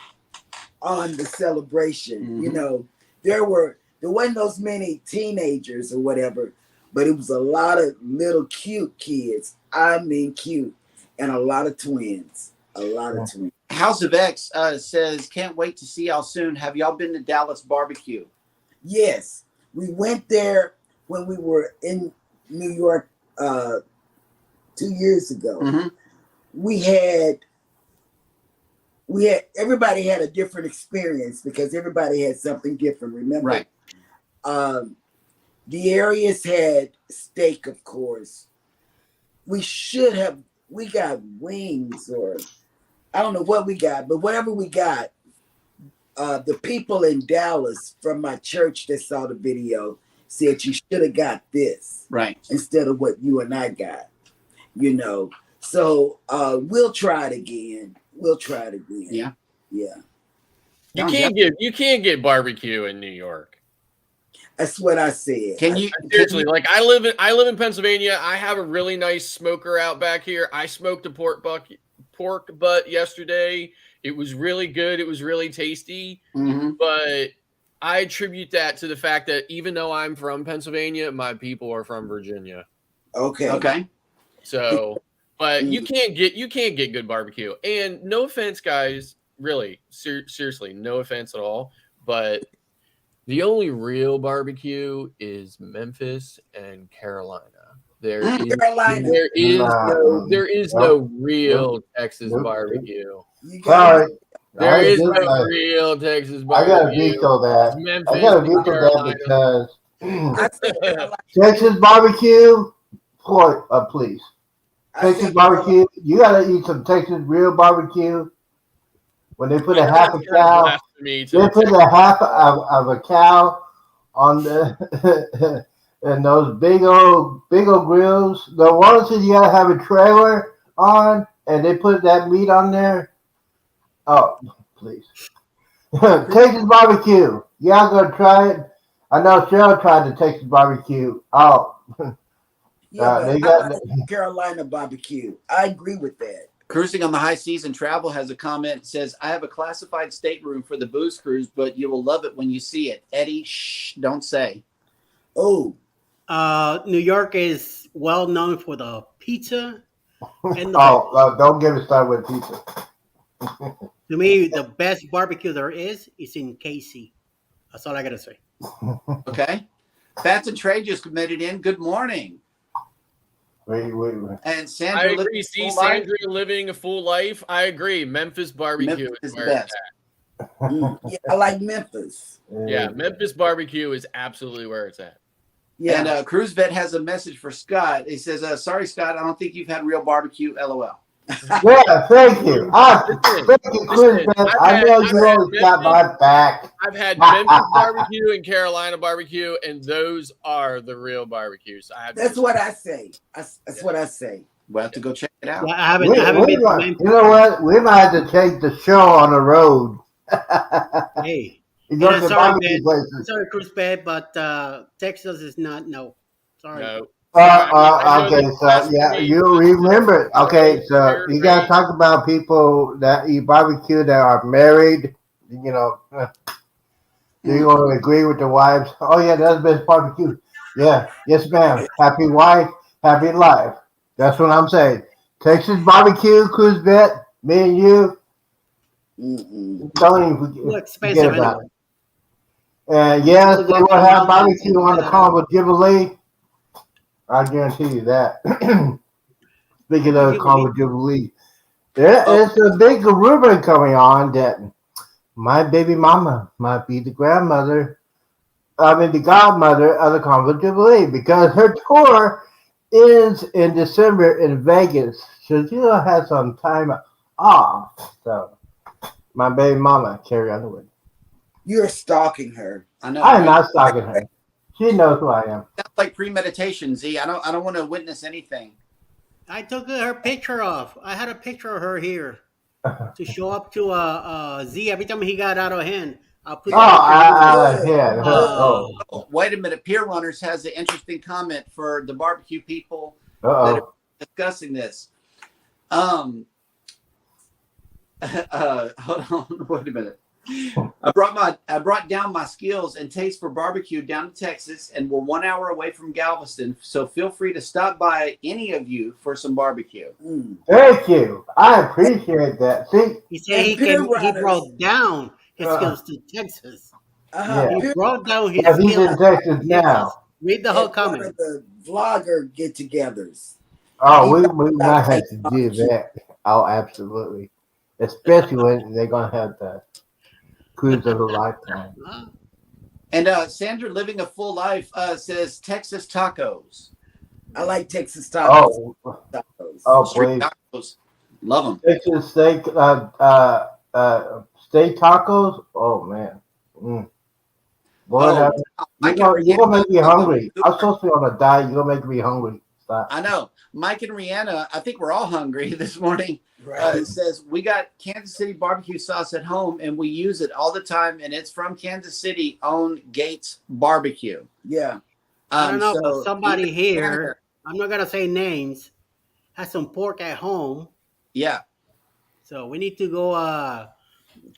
[SPEAKER 3] on the celebration. You know, there wasn't those many teenagers or whatever, but it was a lot of little cute kids. I mean cute. And a lot of twins. A lot of twins.
[SPEAKER 4] House of X says, can't wait to see y'all soon. Have y'all been to Dallas Barbecue?
[SPEAKER 3] Yes. We went there when we were in New York 2 years ago. We had everybody had a different experience because everybody had something different. Remember,
[SPEAKER 4] right?
[SPEAKER 3] The areas had steak, of course. We got wings, or I don't know what we got, but whatever we got, the people in Dallas from my church that saw the video said you should have got this,
[SPEAKER 4] right,
[SPEAKER 3] instead of what you and I got. You know, so we'll try it again. Yeah.
[SPEAKER 2] You can't get barbecue in New York.
[SPEAKER 3] That's what I said.
[SPEAKER 2] Seriously, like I live in Pennsylvania. I have a really nice smoker out back here. I smoked a pork butt yesterday. It was really good. It was really tasty.
[SPEAKER 4] Mm-hmm.
[SPEAKER 2] But I attribute that to the fact that even though I'm from Pennsylvania, my people are from Virginia.
[SPEAKER 3] Okay.
[SPEAKER 4] Okay.
[SPEAKER 2] So, but you can't get good barbecue. And no offense, guys, really, seriously, no offense at all. But the only real barbecue is Memphis and Carolina.
[SPEAKER 3] Carolina.
[SPEAKER 2] There is no real Texas
[SPEAKER 1] Nope.
[SPEAKER 2] barbecue.
[SPEAKER 3] You got
[SPEAKER 1] Sorry.
[SPEAKER 2] There is
[SPEAKER 1] I
[SPEAKER 2] no real Texas
[SPEAKER 1] I gotta
[SPEAKER 2] barbecue.
[SPEAKER 1] veto that.
[SPEAKER 2] It's
[SPEAKER 1] I
[SPEAKER 2] Memphis
[SPEAKER 1] gotta
[SPEAKER 2] and
[SPEAKER 1] veto
[SPEAKER 2] Carolina.
[SPEAKER 1] that
[SPEAKER 3] I say Carolina.
[SPEAKER 1] because Texas barbecue, please.
[SPEAKER 3] I
[SPEAKER 1] Texas
[SPEAKER 3] say
[SPEAKER 1] barbecue, you gotta eat some Texas real barbecue. When they put a half a
[SPEAKER 2] That's
[SPEAKER 1] cow,
[SPEAKER 2] blasphemy to
[SPEAKER 1] they
[SPEAKER 2] the
[SPEAKER 1] put
[SPEAKER 2] Texas.
[SPEAKER 1] a half of a cow on the and those big old grills. The ones that you gotta have a trailer on, and they put that meat on there. Oh, please. Texas barbecue. Y'all gonna try it? I know Cheryl tried the Texas barbecue. Oh,
[SPEAKER 3] yeah,
[SPEAKER 1] they
[SPEAKER 3] but I
[SPEAKER 1] got
[SPEAKER 3] like Carolina barbecue. I agree with that.
[SPEAKER 4] Cruising on the High Seas and Travel has a comment. Says, I have a classified stateroom for the booze cruise, but you will love it when you see it. Eddie, shh, don't say.
[SPEAKER 3] Oh,
[SPEAKER 5] New York is well known for the pizza and the
[SPEAKER 1] oh,
[SPEAKER 5] burgers.
[SPEAKER 1] don't get me started with pizza.
[SPEAKER 5] To me, the best barbecue there is in KC. That's all I gotta say.
[SPEAKER 4] Okay. Fats and Trey just committed in. Good morning.
[SPEAKER 1] Wait.
[SPEAKER 4] And
[SPEAKER 2] I
[SPEAKER 4] Sandra living
[SPEAKER 2] agree.
[SPEAKER 4] a
[SPEAKER 2] See,
[SPEAKER 4] full life.
[SPEAKER 2] Sandra living a full life. I agree. Memphis barbecue
[SPEAKER 4] Memphis
[SPEAKER 2] is
[SPEAKER 4] is the
[SPEAKER 2] where it's
[SPEAKER 4] best.
[SPEAKER 2] at.
[SPEAKER 3] yeah, I like Memphis.
[SPEAKER 2] Yeah, Memphis barbecue is absolutely where it's at.
[SPEAKER 3] Yeah,
[SPEAKER 4] And Cruise Vet has a message for Scott. He says, sorry, Scott, I don't think you've had real barbecue. LOL.
[SPEAKER 1] Yeah, thank you. Thank you, Chris.
[SPEAKER 2] Listen,
[SPEAKER 1] I know you always got my back.
[SPEAKER 2] I've had Memphis barbecue and Carolina barbecue, and those are the real barbecues.
[SPEAKER 3] that's what I say. That's what I say.
[SPEAKER 4] We'll have to go check it out.
[SPEAKER 5] Yeah, I haven't been to Memphis.
[SPEAKER 1] You know what? We might have to take the show on the road.
[SPEAKER 5] Hey,
[SPEAKER 1] You go
[SPEAKER 5] and
[SPEAKER 1] to
[SPEAKER 5] sorry,
[SPEAKER 1] barbecue
[SPEAKER 5] man.
[SPEAKER 1] places.
[SPEAKER 5] Sorry, Cruz Bed, but Texas is not. No, sorry.
[SPEAKER 2] No. I know
[SPEAKER 1] Okay,
[SPEAKER 2] there's
[SPEAKER 1] so yeah,
[SPEAKER 2] blasphemy,
[SPEAKER 1] you
[SPEAKER 2] but
[SPEAKER 1] remember it. Okay, so
[SPEAKER 2] fair
[SPEAKER 1] you gotta
[SPEAKER 2] range.
[SPEAKER 1] talk about people that eat barbecue that are married. You know, do you want to agree with the wives? Oh yeah, that's the best barbecue. Yeah, yes, ma'am. Happy wife, happy life. That's what I'm saying. Texas barbecue, Cruz Bet, me and you.
[SPEAKER 3] Mm-mm.
[SPEAKER 1] Don't even
[SPEAKER 5] Too
[SPEAKER 1] forget
[SPEAKER 5] expensive
[SPEAKER 1] about
[SPEAKER 5] anyway.
[SPEAKER 1] it. And yes,
[SPEAKER 5] To
[SPEAKER 1] they
[SPEAKER 5] walk
[SPEAKER 1] will have
[SPEAKER 5] around and
[SPEAKER 1] barbecue on
[SPEAKER 5] try
[SPEAKER 1] the
[SPEAKER 5] that out.
[SPEAKER 1] Carnival Jubilee. I guarantee you that. Speaking of the Carnival Jubilee, there is a big rumor coming on that my baby mama might be the grandmother, the godmother of the Carnival Jubilee because her tour is in December in Vegas. So she'll have some time off. So my baby mama, Carrie Underwood.
[SPEAKER 3] You're stalking her.
[SPEAKER 4] I know.
[SPEAKER 1] I am
[SPEAKER 4] Right?
[SPEAKER 1] not stalking her. She knows who I am.
[SPEAKER 4] Sounds like premeditation, Z. I don't want to witness anything.
[SPEAKER 5] I took her picture off. I had a picture of her here to show up to Z every time he got out of hand. I'll put the picture.
[SPEAKER 1] Yeah.
[SPEAKER 5] Oh,
[SPEAKER 4] Oh, wait a minute. Peer Runners has an interesting comment for the barbecue people that
[SPEAKER 1] Uh-oh.
[SPEAKER 4] are discussing this. Hold on. Wait a minute. I brought down my skills and taste for barbecue down to Texas, and we're 1 hour away from Galveston. So feel free to stop by, any of you, for some barbecue.
[SPEAKER 1] Thank you. I appreciate that. See,
[SPEAKER 5] he said he brought down his skills to Texas.
[SPEAKER 1] Yeah.
[SPEAKER 5] He brought down his
[SPEAKER 1] he's
[SPEAKER 5] skills
[SPEAKER 1] in Texas
[SPEAKER 5] to
[SPEAKER 1] now.
[SPEAKER 5] Texas. Read the whole
[SPEAKER 3] One
[SPEAKER 5] comment.
[SPEAKER 3] of the vlogger get-togethers.
[SPEAKER 1] Oh, we might have to do that. Oh, absolutely. Especially when they're gonna have the cruise of a lifetime.
[SPEAKER 4] And Sandra, living a full life, says Texas tacos.
[SPEAKER 3] I like Texas tacos.
[SPEAKER 4] Street
[SPEAKER 1] Please.
[SPEAKER 4] tacos. Love them.
[SPEAKER 1] Texas steak, steak tacos. Oh man. Boy, you're gonna make me hungry. I'm supposed to be on a diet. You're gonna make me hungry. Stop.
[SPEAKER 4] I know. Mike and Rihanna, I think we're all hungry this morning. Says we got Kansas City barbecue sauce at home and we use it all the time, and it's from Kansas City owned Gates Barbecue.
[SPEAKER 3] Yeah.
[SPEAKER 5] I don't know, but somebody here, I'm not gonna say names, has some pork at home.
[SPEAKER 4] Yeah.
[SPEAKER 5] So we need to go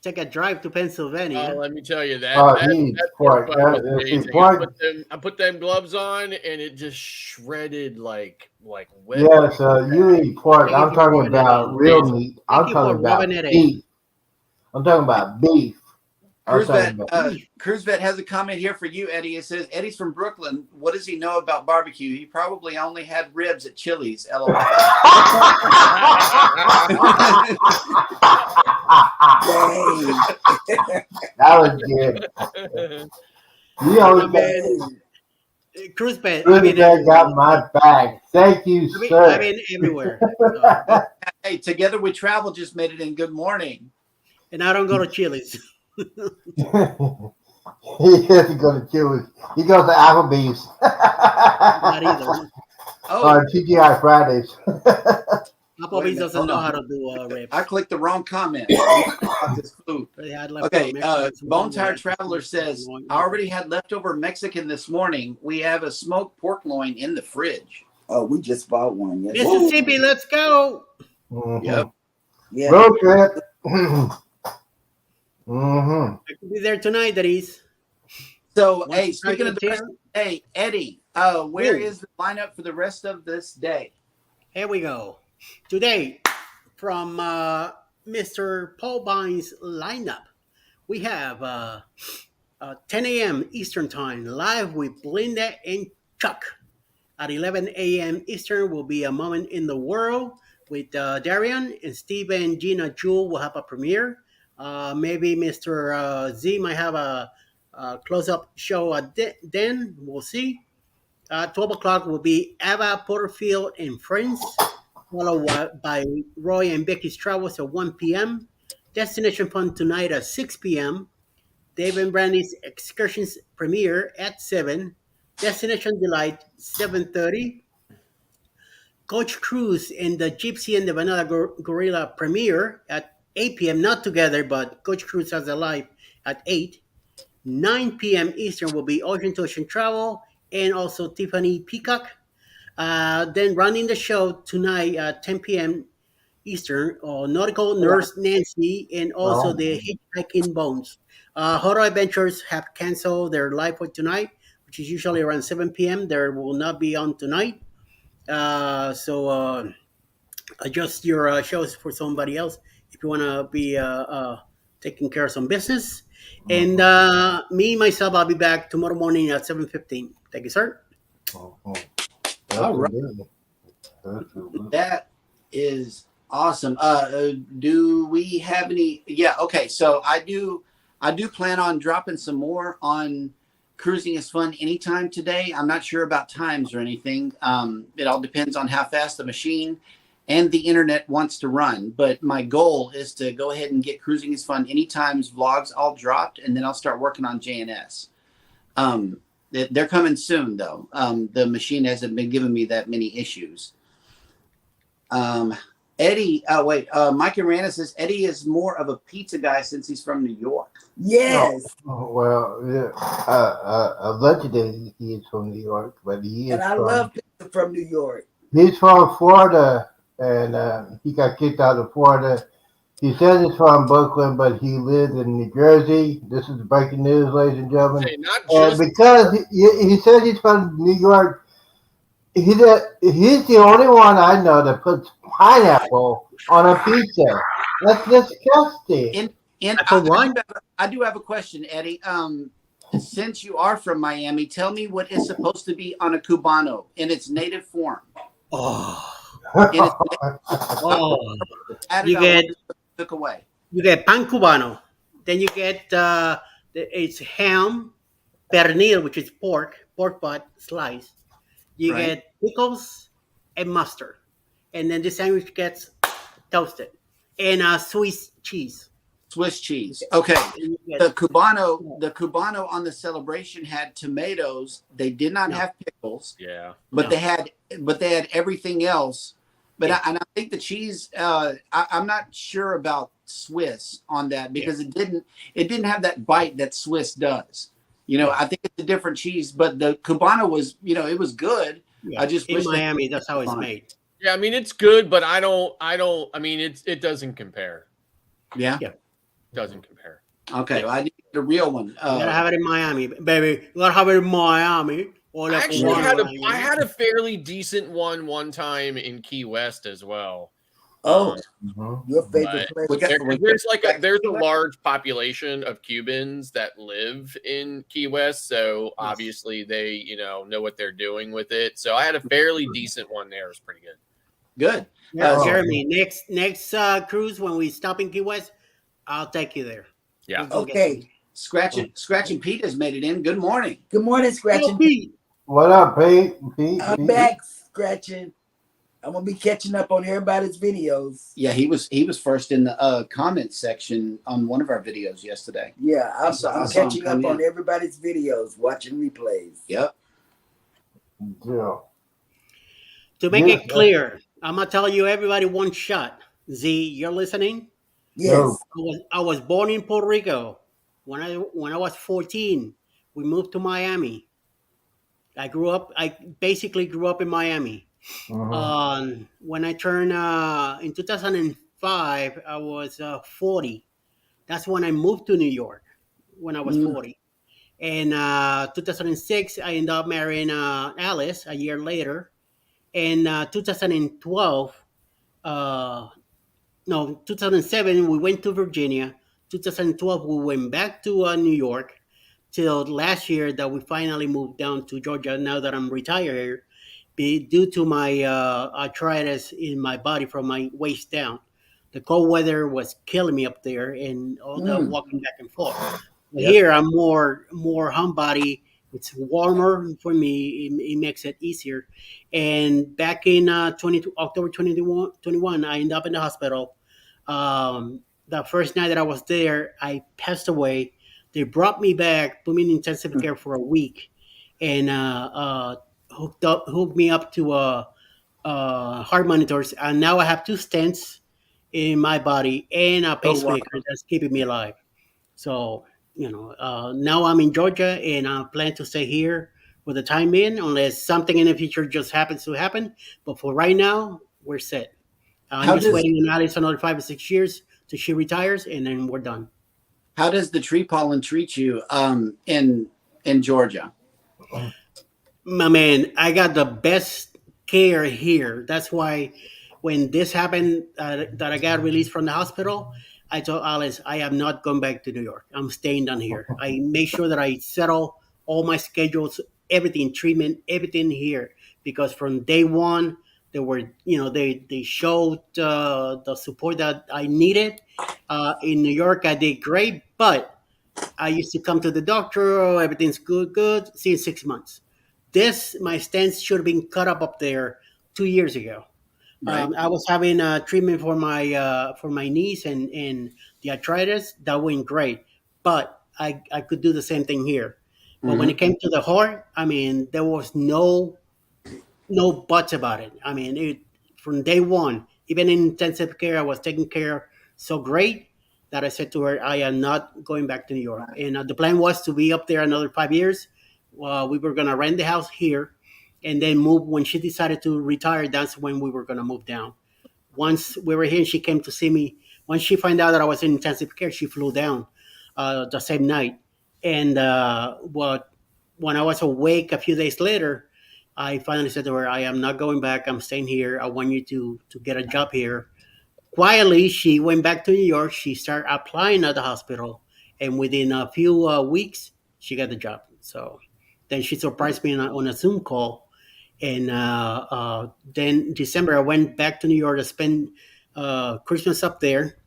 [SPEAKER 5] take a drive to Pennsylvania.
[SPEAKER 2] Let me tell you
[SPEAKER 1] Oh,
[SPEAKER 2] that
[SPEAKER 1] geez,
[SPEAKER 2] pork
[SPEAKER 1] pork.
[SPEAKER 2] butt was
[SPEAKER 1] See,
[SPEAKER 2] amazing.
[SPEAKER 1] pork.
[SPEAKER 2] I put them gloves on, and it just shredded like wet.
[SPEAKER 1] Yes, you eat pork.
[SPEAKER 5] Thank you
[SPEAKER 1] I'm
[SPEAKER 5] for
[SPEAKER 1] talking
[SPEAKER 5] rubbing it
[SPEAKER 1] about
[SPEAKER 5] in.
[SPEAKER 1] real
[SPEAKER 2] Amazing.
[SPEAKER 1] meat.
[SPEAKER 5] Thank
[SPEAKER 1] I'm
[SPEAKER 5] you for
[SPEAKER 1] talking
[SPEAKER 5] rubbing
[SPEAKER 1] about
[SPEAKER 5] it in.
[SPEAKER 1] beef. I'm talking about beef. I'm talking about.
[SPEAKER 4] Cruise Vet has a comment here for you, Eddie. It says Eddie's from Brooklyn. What does he know about barbecue? He probably only had ribs at Chili's. LOL.
[SPEAKER 1] That was good. You
[SPEAKER 5] I
[SPEAKER 1] always
[SPEAKER 5] mean, cruise bed. I've
[SPEAKER 1] really
[SPEAKER 5] been everywhere.
[SPEAKER 1] got my back. Thank you,
[SPEAKER 5] I've
[SPEAKER 1] sir.
[SPEAKER 5] been everywhere. So,
[SPEAKER 4] Hey, Together We Travel just made it in. Good morning.
[SPEAKER 5] and I don't go to Chili's.
[SPEAKER 1] He doesn't go to Chili's. He goes to Applebee's.
[SPEAKER 5] Not either.
[SPEAKER 4] Oh,
[SPEAKER 1] Or TGI Fridays.
[SPEAKER 5] Applebee's doesn't
[SPEAKER 4] hold
[SPEAKER 5] know
[SPEAKER 4] on.
[SPEAKER 5] how to do ribs.
[SPEAKER 4] I clicked the wrong comment. About this food.
[SPEAKER 5] They had
[SPEAKER 4] Okay,
[SPEAKER 5] leftover Mexican
[SPEAKER 4] Bone
[SPEAKER 5] food.
[SPEAKER 4] Tired Traveler says, I already had leftover Mexican this morning. We have a smoked pork loin in the fridge.
[SPEAKER 3] Oh, we just bought one. Yes.
[SPEAKER 5] Mississippi, let's go.
[SPEAKER 1] Mm-hmm.
[SPEAKER 4] Yep.
[SPEAKER 3] Yeah.
[SPEAKER 1] Road trip. Mm-hmm.
[SPEAKER 5] I could be there tonight, that is.
[SPEAKER 4] So,
[SPEAKER 5] Want
[SPEAKER 4] hey,
[SPEAKER 5] to try
[SPEAKER 4] speaking of the
[SPEAKER 5] to
[SPEAKER 4] rest, hey, Eddie, where is the lineup for the rest of this day?
[SPEAKER 5] Here we go. Today, from Mr. Paul Bynes' lineup, we have 10 a.m. Eastern Time, live with Linda and Chuck. At 11 a.m. Eastern will be A Moment in the World with Darian, and Steve and Gina Jewel will have a premiere. Maybe Mr. Z might have a close-up show at then. We'll see. 12 o'clock will be Ava Porterfield and Friends, followed by Roy and Becky's Travels at 1 p.m. Destination Fun tonight at 6 p.m. Dave and Brandy's Excursions premiere at 7. Destination Delight 7:30. Coach Cruz and the Gypsy and the Vanilla Gorilla premiere at 8 p.m. Not together, but Coach Cruz has a live at 8. 9 p.m. Eastern will be Ocean to Ocean Travel and also Tiffany Peacock. Then running the show tonight at 10 p.m. Eastern, Nautical Nurse Nancy and also the Hitchhiking Bones. Horror Adventures have canceled their live for tonight, which is usually around 7 p.m. There will not be on tonight. So adjust your shows for somebody else if you want to be taking care of some business. And me, myself, I'll be back tomorrow morning at 7:15. Thank you, sir.
[SPEAKER 4] All right. That is awesome. Do we have any? Yeah. Okay. So I do plan on dropping some more on Cruising is Fun anytime today. I'm not sure about times or anything. It all depends on how fast the machine and the internet wants to run. But my goal is to go ahead and get Cruising is Fun anytime's vlogs all dropped, and then I'll start working on JNS. They're coming soon, though. The machine hasn't been giving me that many issues. Eddie, Mike Arana says Eddie is more of a pizza guy since he's from New York.
[SPEAKER 3] Yes.
[SPEAKER 1] Well, yeah. Allegedly he is from New York, but he is.
[SPEAKER 3] And I love pizza from New York.
[SPEAKER 1] He's from Florida, and he got kicked out of Florida. He says he's from Brooklyn, but he lives in New Jersey. This is breaking news, ladies and gentlemen.
[SPEAKER 2] Hey, not
[SPEAKER 1] And
[SPEAKER 2] just
[SPEAKER 1] because he says he's from New York, he's the only one I know that puts pineapple on a pizza. That's disgusting.
[SPEAKER 4] I do have a question, Eddie. Since you are from Miami, tell me what is supposed to be on a cubano in its native form. Took away.
[SPEAKER 5] You get pan cubano, then you get it's ham, pernil, which is pork butt sliced. You get pickles and mustard, and then the sandwich gets toasted and Swiss cheese.
[SPEAKER 4] Swiss cheese. Okay. The cubano on the celebration had tomatoes. They did not have pickles.
[SPEAKER 2] Yeah.
[SPEAKER 4] But they had everything else. But I think the cheese. I'm not sure about Swiss on that because it didn't have that bite that Swiss does. I think it's a different cheese. But the cubano was, it was good.
[SPEAKER 5] Yeah.
[SPEAKER 4] I just
[SPEAKER 5] in
[SPEAKER 4] wish
[SPEAKER 5] Miami, that's how it's made.
[SPEAKER 2] Yeah, I mean it's good, but I don't. I mean it doesn't compare.
[SPEAKER 4] Yeah.
[SPEAKER 5] Yeah.
[SPEAKER 2] Doesn't compare.
[SPEAKER 4] Okay. Well, I need the real one.
[SPEAKER 5] You gotta have it in Miami, baby. You gotta have it in Miami. All
[SPEAKER 2] I
[SPEAKER 5] up
[SPEAKER 2] actually
[SPEAKER 5] one
[SPEAKER 2] had a
[SPEAKER 5] Miami.
[SPEAKER 2] I had a fairly decent one time in Key West as well.
[SPEAKER 3] Oh,
[SPEAKER 1] Mhm.
[SPEAKER 3] your favorite
[SPEAKER 2] But
[SPEAKER 3] place?
[SPEAKER 4] we got, we
[SPEAKER 2] there's like
[SPEAKER 4] got,
[SPEAKER 2] there's a large population of Cubans that live in Key West, so obviously they know what they're doing with it. So I had a fairly decent one there. It was pretty good.
[SPEAKER 4] good.
[SPEAKER 5] Yeah,
[SPEAKER 1] Oh.
[SPEAKER 5] Jeremy, next cruise when we stop in Key West, I'll take you there.
[SPEAKER 2] Yeah.
[SPEAKER 5] We'll go get
[SPEAKER 3] Okay.
[SPEAKER 4] Scratching Pete has made it in. Good morning.
[SPEAKER 3] Good morning,
[SPEAKER 5] some.
[SPEAKER 3] Scratching.
[SPEAKER 5] Pete.
[SPEAKER 1] What up, Pete? Pete?
[SPEAKER 3] I'm
[SPEAKER 1] Pete?
[SPEAKER 3] back, Scratching. I'm gonna be catching up on everybody's videos.
[SPEAKER 4] Yeah, he was first in the comment section on one of our videos yesterday.
[SPEAKER 3] Yeah,
[SPEAKER 4] I
[SPEAKER 3] I'm
[SPEAKER 4] saw him
[SPEAKER 3] catching
[SPEAKER 4] come
[SPEAKER 3] up on
[SPEAKER 4] in.
[SPEAKER 3] everybody's videos, watching replays.
[SPEAKER 4] Yep.
[SPEAKER 1] Yeah.
[SPEAKER 5] To make
[SPEAKER 1] Yeah.
[SPEAKER 5] it clear, I'm gonna tell you everybody one shot. Z, you're listening?
[SPEAKER 3] Yes.
[SPEAKER 5] I was born in Puerto Rico. When I was 14, we moved to Miami. I basically grew up in Miami.
[SPEAKER 1] Mhm.
[SPEAKER 5] When I turned in 2005, I was 40. That's when I moved to New York. When I was
[SPEAKER 3] Mm.
[SPEAKER 5] 40, and 2006, I ended up marrying Alice a year later. In 2012, uh, no, 2007, we went to Virginia. 2012, we went back to New York till last year that we finally moved down to Georgia. Now that I'm retired here, due to my arthritis in my body from my waist down, the cold weather was killing me up there, and all the
[SPEAKER 3] Mm.
[SPEAKER 5] walking back and forth. But
[SPEAKER 4] Yep.
[SPEAKER 5] here, I'm more homebody. It's warmer for me. It makes it easier. And back in October 2021, I ended up in the hospital. The first night that I was there, I passed away. They brought me back, put me in intensive care for a week, and hooked me up to heart monitors. And now I have two stents in my body and a
[SPEAKER 4] Oh wow.
[SPEAKER 5] pacemaker that's keeping me alive. So, now I'm in Georgia and I plan to stay here for the time being, unless something in the future just happens to happen. But for right now, we're set. I'm
[SPEAKER 4] How
[SPEAKER 5] just
[SPEAKER 4] does
[SPEAKER 5] waiting on Alice another 5 or 6 years till she retires, and then we're done.
[SPEAKER 4] how does the tree pollen treat you in Georgia?
[SPEAKER 5] My man, I got the best care here. That's why when this happened, that I got released from the hospital, I told Alice, I am not going back to New York. I'm staying down here. I make sure that I settle all my schedules, everything, treatment, everything here. Because from day one, they were, they showed the support that I needed. In New York, I did great, but I used to come to the doctor. Oh, everything's good. See you in 6 months. My stents should have been cut up there 2 years ago.
[SPEAKER 4] Right.
[SPEAKER 5] I was having treatment for my knees and the arthritis. That went great, but I could do the same thing here. But when
[SPEAKER 4] Mm-hmm.
[SPEAKER 5] it came to the heart, I mean, there was no buts about it. I mean, from day one, even in intensive care, I was taken care so great that I said to her, I am not going back to New York. And the plan was to be up there another 5 years. We were going to rent the house here and then move. When she decided to retire, that's when we were going to move down. Once we were here and she came to see me, once she found out that I was in intensive care, she flew down the same night. And when I was awake a few days later, I finally said to her, I am not going back. I'm staying here. I want you to get a job here. Quietly, she went back to New York. She started applying at the hospital. And within a few weeks, she got the job. So then she surprised me on a Zoom call. And then December, I went back to New York to spend Christmas up there.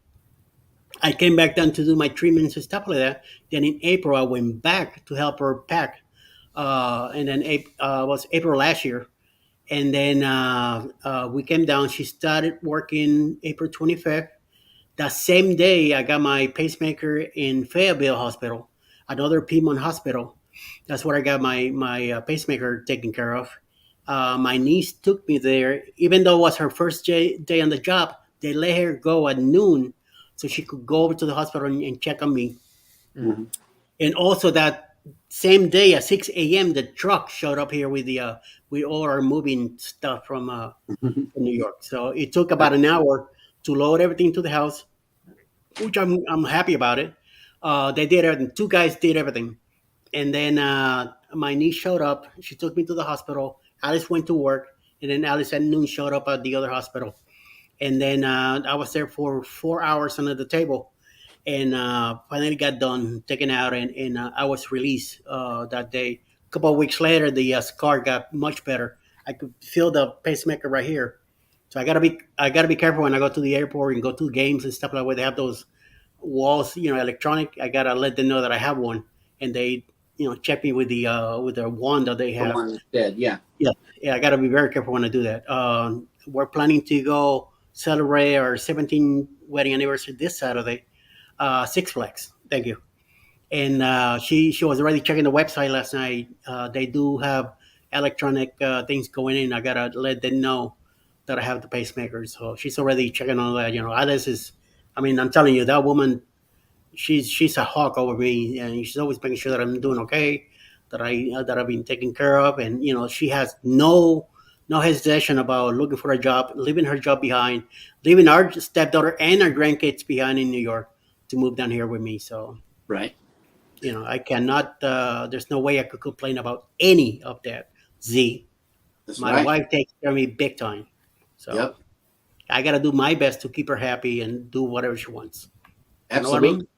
[SPEAKER 5] I came back down to do my treatments and stuff like that. Then in April, I went back to help her pack. And then was April last year. And then we came down. She started working April 25th. That same day, I got my pacemaker in Fayetteville Hospital, another Piedmont hospital. That's where I got my pacemaker taken care of. My niece took me there, even though it was her first day on the job. They let her go at noon, so she could go over to the hospital and check on me.
[SPEAKER 4] Mm-hmm.
[SPEAKER 5] And also same day at 6 a.m., the truck showed up here with with all our moving stuff from New York. So it took about an hour to load everything to the house, which I'm happy about it. They did everything. Two guys did everything, and then my niece showed up. She took me to the hospital. Alice went to work, and then Alice at noon showed up at the other hospital. And then I was there for 4 hours under the table, and finally got done, taken out, and I was released that day. A couple of weeks later, the scar got much better. I could feel the pacemaker right here. So I gotta be careful when I go to the airport and go to games and stuff like where they have those walls, electronic. I gotta let them know that I have one, and they, check me with the wand that they
[SPEAKER 4] The
[SPEAKER 5] have.
[SPEAKER 4] one that's dead. Yeah.
[SPEAKER 5] Yeah, yeah, I got to be very careful when I do that. We're planning to go celebrate our 17th wedding anniversary this Saturday. Six Flags. Thank you. And she was already checking the website last night. They do have electronic things going in. I gotta let them know that I have the pacemaker. So she's already checking on that. Alice is. I mean, I'm telling you, that woman, she's a hawk over me, and she's always making sure that I'm doing okay, that I've been taken care of, and she has no hesitation about looking for a job, leaving her job behind, leaving our stepdaughter and our grandkids behind in New York to move down here with me. So
[SPEAKER 4] Right.
[SPEAKER 5] I cannot. There's no way I could complain about any of that. Z,
[SPEAKER 4] That's
[SPEAKER 5] my
[SPEAKER 4] right.
[SPEAKER 5] wife takes care of me big time, so
[SPEAKER 4] Yep.
[SPEAKER 5] I got to do my best to keep her happy and do whatever she wants. You know what I
[SPEAKER 4] Absolutely.
[SPEAKER 5] mean?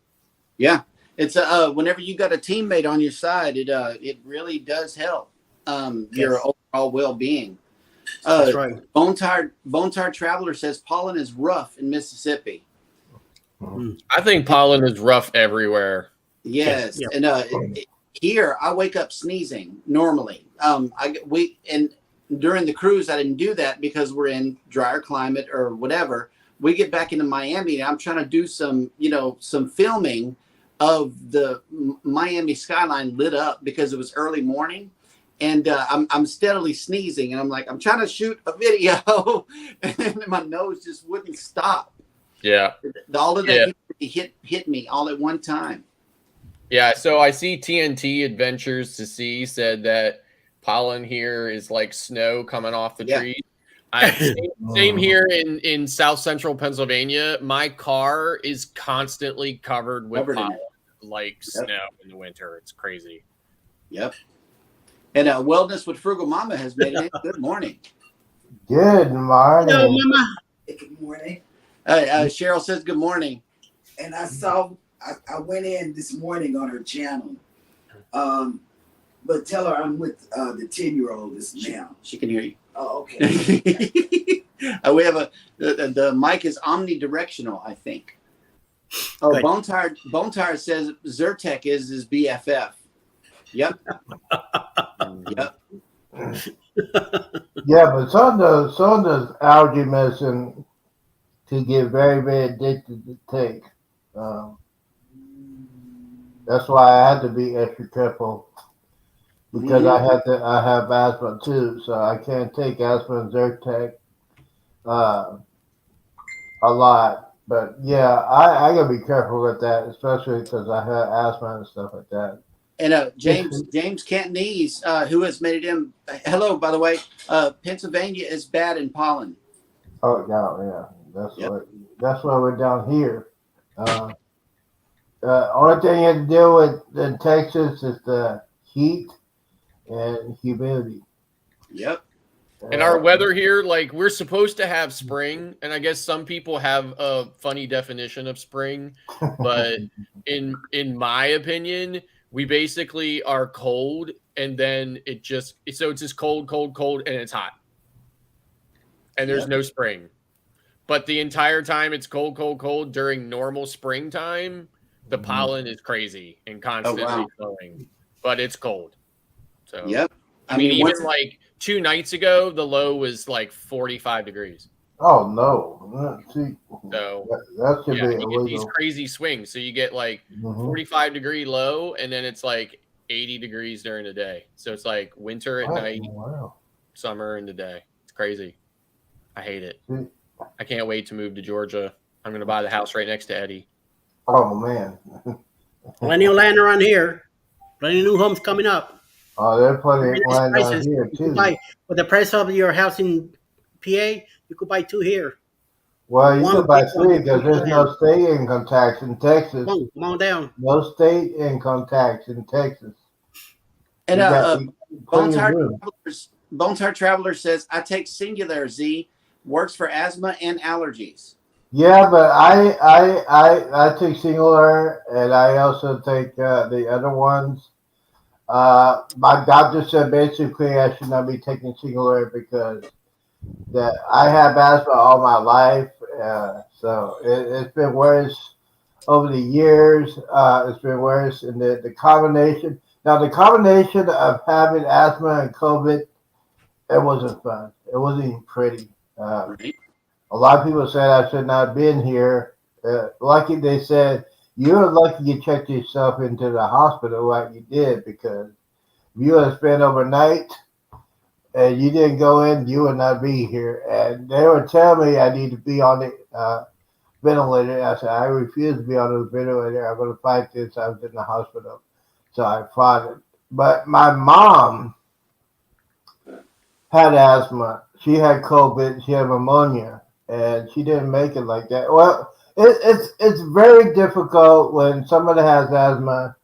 [SPEAKER 4] Yeah. It's whenever you got a teammate on your side, it really does help your
[SPEAKER 5] Yes,
[SPEAKER 4] overall well being.
[SPEAKER 5] that's right.
[SPEAKER 4] Bone tired traveler says pollen is rough in Mississippi.
[SPEAKER 5] Mm.
[SPEAKER 2] I think pollen is rough everywhere.
[SPEAKER 4] Yes,
[SPEAKER 5] Yeah.
[SPEAKER 4] and here I wake up sneezing normally. And during the cruise I didn't do that because we're in drier climate or whatever. We get back into Miami and I'm trying to do some filming of the Miami skyline lit up because it was early morning. And I'm steadily sneezing, and I'm like, I'm trying to shoot a video, and my nose just wouldn't stop.
[SPEAKER 2] Yeah.
[SPEAKER 4] All of
[SPEAKER 2] Yeah.
[SPEAKER 4] that hit me all at one time.
[SPEAKER 2] Yeah. So I see TNT Adventures to Sea said that pollen here is like snow coming off the
[SPEAKER 4] Yeah.
[SPEAKER 2] trees. Same here in South Central Pennsylvania. My car is constantly covered with
[SPEAKER 4] Covered in
[SPEAKER 2] pollen,
[SPEAKER 4] it.
[SPEAKER 2] like snow in the winter. It's crazy.
[SPEAKER 4] Yep. And Wellness with Frugal Mama has made it in. Good morning.
[SPEAKER 1] Good
[SPEAKER 5] Hello,
[SPEAKER 1] morning.
[SPEAKER 5] Mama.
[SPEAKER 3] Good morning.
[SPEAKER 4] Cheryl says good morning.
[SPEAKER 3] And I went in this morning on her channel. But tell her I'm with the 10-year-old now.
[SPEAKER 4] She can hear you.
[SPEAKER 3] Oh, okay.
[SPEAKER 4] We have the mic is omnidirectional, I think. Oh,
[SPEAKER 5] Good.
[SPEAKER 4] Bone Tired says Zyrtec is his BFF. Yep. Yep.
[SPEAKER 1] Yeah, but some of those algae medicine can get very, very addicted to take. That's why I had to be extra careful because I have asthma too, so I can't take asthma and Zyrtec a lot. But yeah, I gotta be careful with that, especially because I have asthma and stuff like that.
[SPEAKER 4] And James Cantonese, who has made it in. Hello, by the way. Pennsylvania is bad in pollen.
[SPEAKER 1] Oh yeah, that's why we're down here. Only thing you have to deal with in Texas is the heat and humidity.
[SPEAKER 4] Yep.
[SPEAKER 2] And our weather here, like we're supposed to have spring, and I guess some people have a funny definition of spring, but in my opinion, we basically are cold, and then it's just cold, and it's hot, and there's no spring. But the entire time it's cold during normal springtime, the pollen is crazy and constantly flowing, but it's cold. So
[SPEAKER 4] Yep.
[SPEAKER 2] I mean, even like 2 nights ago, the low was like 45 degrees.
[SPEAKER 1] Oh no! See,
[SPEAKER 2] So
[SPEAKER 1] that should be
[SPEAKER 2] you get these
[SPEAKER 1] illegal.
[SPEAKER 2] crazy swings. So you get like 45-degree low, and then it's like 80 degrees during the day. So it's like winter at night, summer in the day. It's crazy. I hate it.
[SPEAKER 1] See?
[SPEAKER 2] I can't wait to move to Georgia. I'm going to buy the house right next to Eddie.
[SPEAKER 1] Oh man!
[SPEAKER 5] Plenty of land around here. Plenty of new homes coming up.
[SPEAKER 1] Oh, there's plenty
[SPEAKER 5] Very
[SPEAKER 1] of
[SPEAKER 5] nice
[SPEAKER 1] land down
[SPEAKER 5] prices.
[SPEAKER 1] here
[SPEAKER 5] You could
[SPEAKER 1] too.
[SPEAKER 5] buy for the price of your house in PA. You could buy 2 here.
[SPEAKER 1] Well, you
[SPEAKER 5] One
[SPEAKER 1] can buy
[SPEAKER 5] big one.
[SPEAKER 1] 3 because there's no state income tax in Texas.
[SPEAKER 5] Come on down.
[SPEAKER 1] No state income tax in Texas.
[SPEAKER 4] And
[SPEAKER 1] You got plenty of room.
[SPEAKER 4] Bone Tired Traveler says, I take Singular Z, works for asthma and allergies.
[SPEAKER 1] Yeah, but I take Singular, and I also take the other ones. My doctor said basically I should not be taking Singular because that I have asthma all my life, so it's been worse over the years. It's been worse, and the combination. Now the combination of having asthma and COVID, it wasn't fun. It wasn't even pretty.
[SPEAKER 4] Right.
[SPEAKER 1] A lot of people said I should not have been here. Lucky they said you're lucky you checked yourself into the hospital like you did because if you had spent overnight and you didn't go in, you would not be here. And they were telling me I need to be on the ventilator. I said I refuse to be on the ventilator. I'm going to fight this. I was in the hospital, so I fought it. But my mom had asthma. She had COVID. She had pneumonia, and she didn't make it like that. Well, it's very difficult when somebody has asthma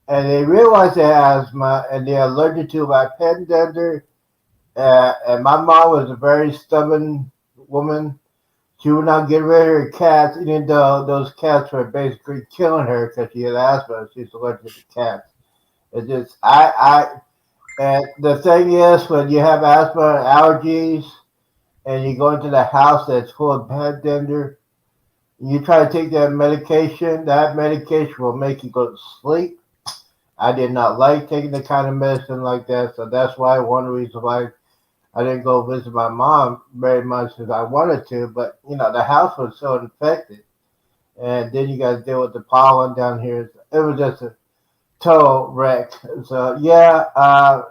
[SPEAKER 1] and they realize they have asthma and they're allergic to my pen tender. And my mom was a very stubborn woman. She would not get rid of her cats, even though those cats were basically killing her because she had asthma. She's allergic to cats. It's just and the thing is, when you have asthma and allergies, and you go into the house that's full of pen tender, you try to take that medication will make you go to sleep. I did not like taking the kind of medicine like that, so that's why one reason why I didn't go visit my mom very much as I wanted to. But the house was so infected, and then you got to deal with the pollen down here. It was just a total wreck. So yeah,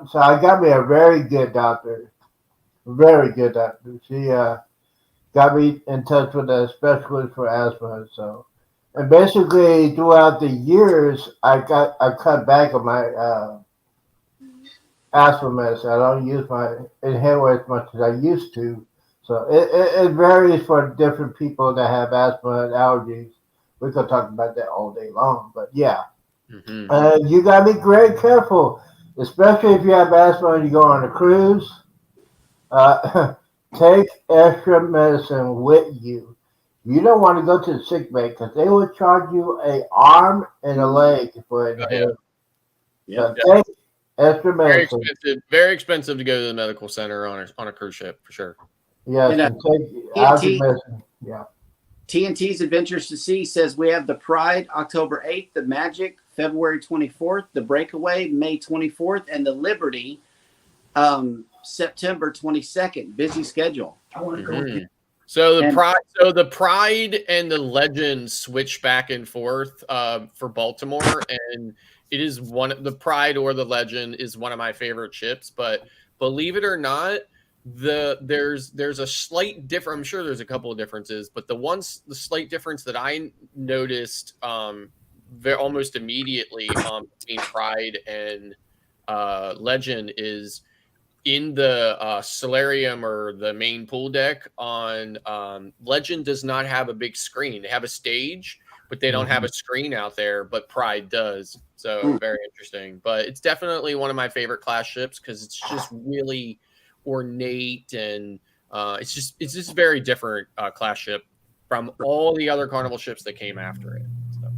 [SPEAKER 1] so I got me a very good doctor, very good doctor. She got me in touch with a specialist for asthma. So, and basically throughout the years, I cut back on my asthma medicine. I don't use my inhaler as much as I used to. So it varies for different people that have asthma and allergies. We could talk about that all day long, but yeah. And you gotta be very careful, especially if you have asthma and you go on a cruise. Take extra medicine with you. You don't want to go to the sick bay because they will charge you an arm and a leg for it.
[SPEAKER 4] Yeah.
[SPEAKER 1] So take extra medicine.
[SPEAKER 2] Very expensive to go to the medical center on a cruise ship for sure.
[SPEAKER 1] Yes, and take allergy medicine. Yeah.
[SPEAKER 4] TNT's Adventures to Sea says we have the Pride October 8th, the Magic February 24th, the Breakaway May 24th, and the Liberty September 22nd. Busy schedule. I want to go with you.
[SPEAKER 2] So the Pride and the Legend switch back and forth for Baltimore, and it is the Pride or the Legend is one of my favorite ships. But believe it or not, there's a slight difference. I'm sure there's a couple of differences, but the slight difference that I noticed almost immediately between Pride and Legend is in the solarium or the main pool deck on Legend does not have a big screen. They have a stage, but they don't have a screen out there, but Pride does. So very interesting. But it's definitely one of my favorite class ships because it's just really ornate and it's just very different class ship from all the other Carnival ships that came after it. So.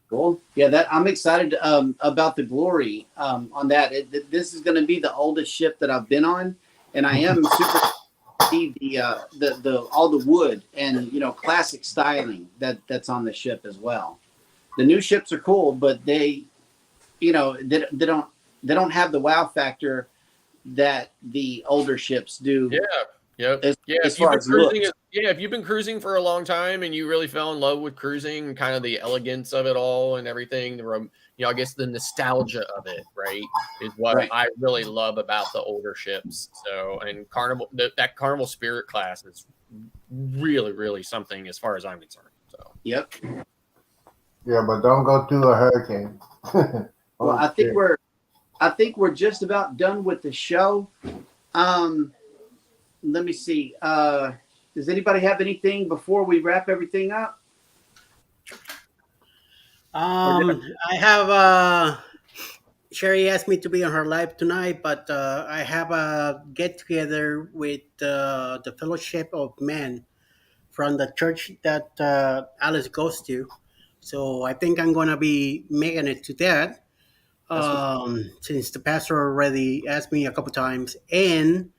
[SPEAKER 4] Cool. Yeah, I'm excited about the Glory on that. This is going to be the oldest ship that I've been on, and I am super to see the all the wood and classic styling that's on the ship as well. The new ships are cool, but they don't have the wow factor that the older ships do.
[SPEAKER 2] Yeah. Yep. If you've been cruising for a long time and you really fell in love with cruising, kind of the elegance of it all and everything, I guess the nostalgia of it, right, is what I really love about the older ships. So, and Carnival, that Carnival Spirit class is really, really something as far as I'm concerned. So,
[SPEAKER 4] yep.
[SPEAKER 1] Yeah, but don't go through a hurricane.
[SPEAKER 4] Well,
[SPEAKER 1] Oh shit.
[SPEAKER 4] I think we're just about done with the show. Um, let me see. Does anybody have anything before we wrap everything up? Or did
[SPEAKER 5] I have Sherry asked me to be on her live tonight, but I have a get together with the Fellowship of Men from the church that Alice goes to. So I think I'm gonna be making it to that.
[SPEAKER 4] That's what.
[SPEAKER 5] Since the pastor already asked me a couple times, and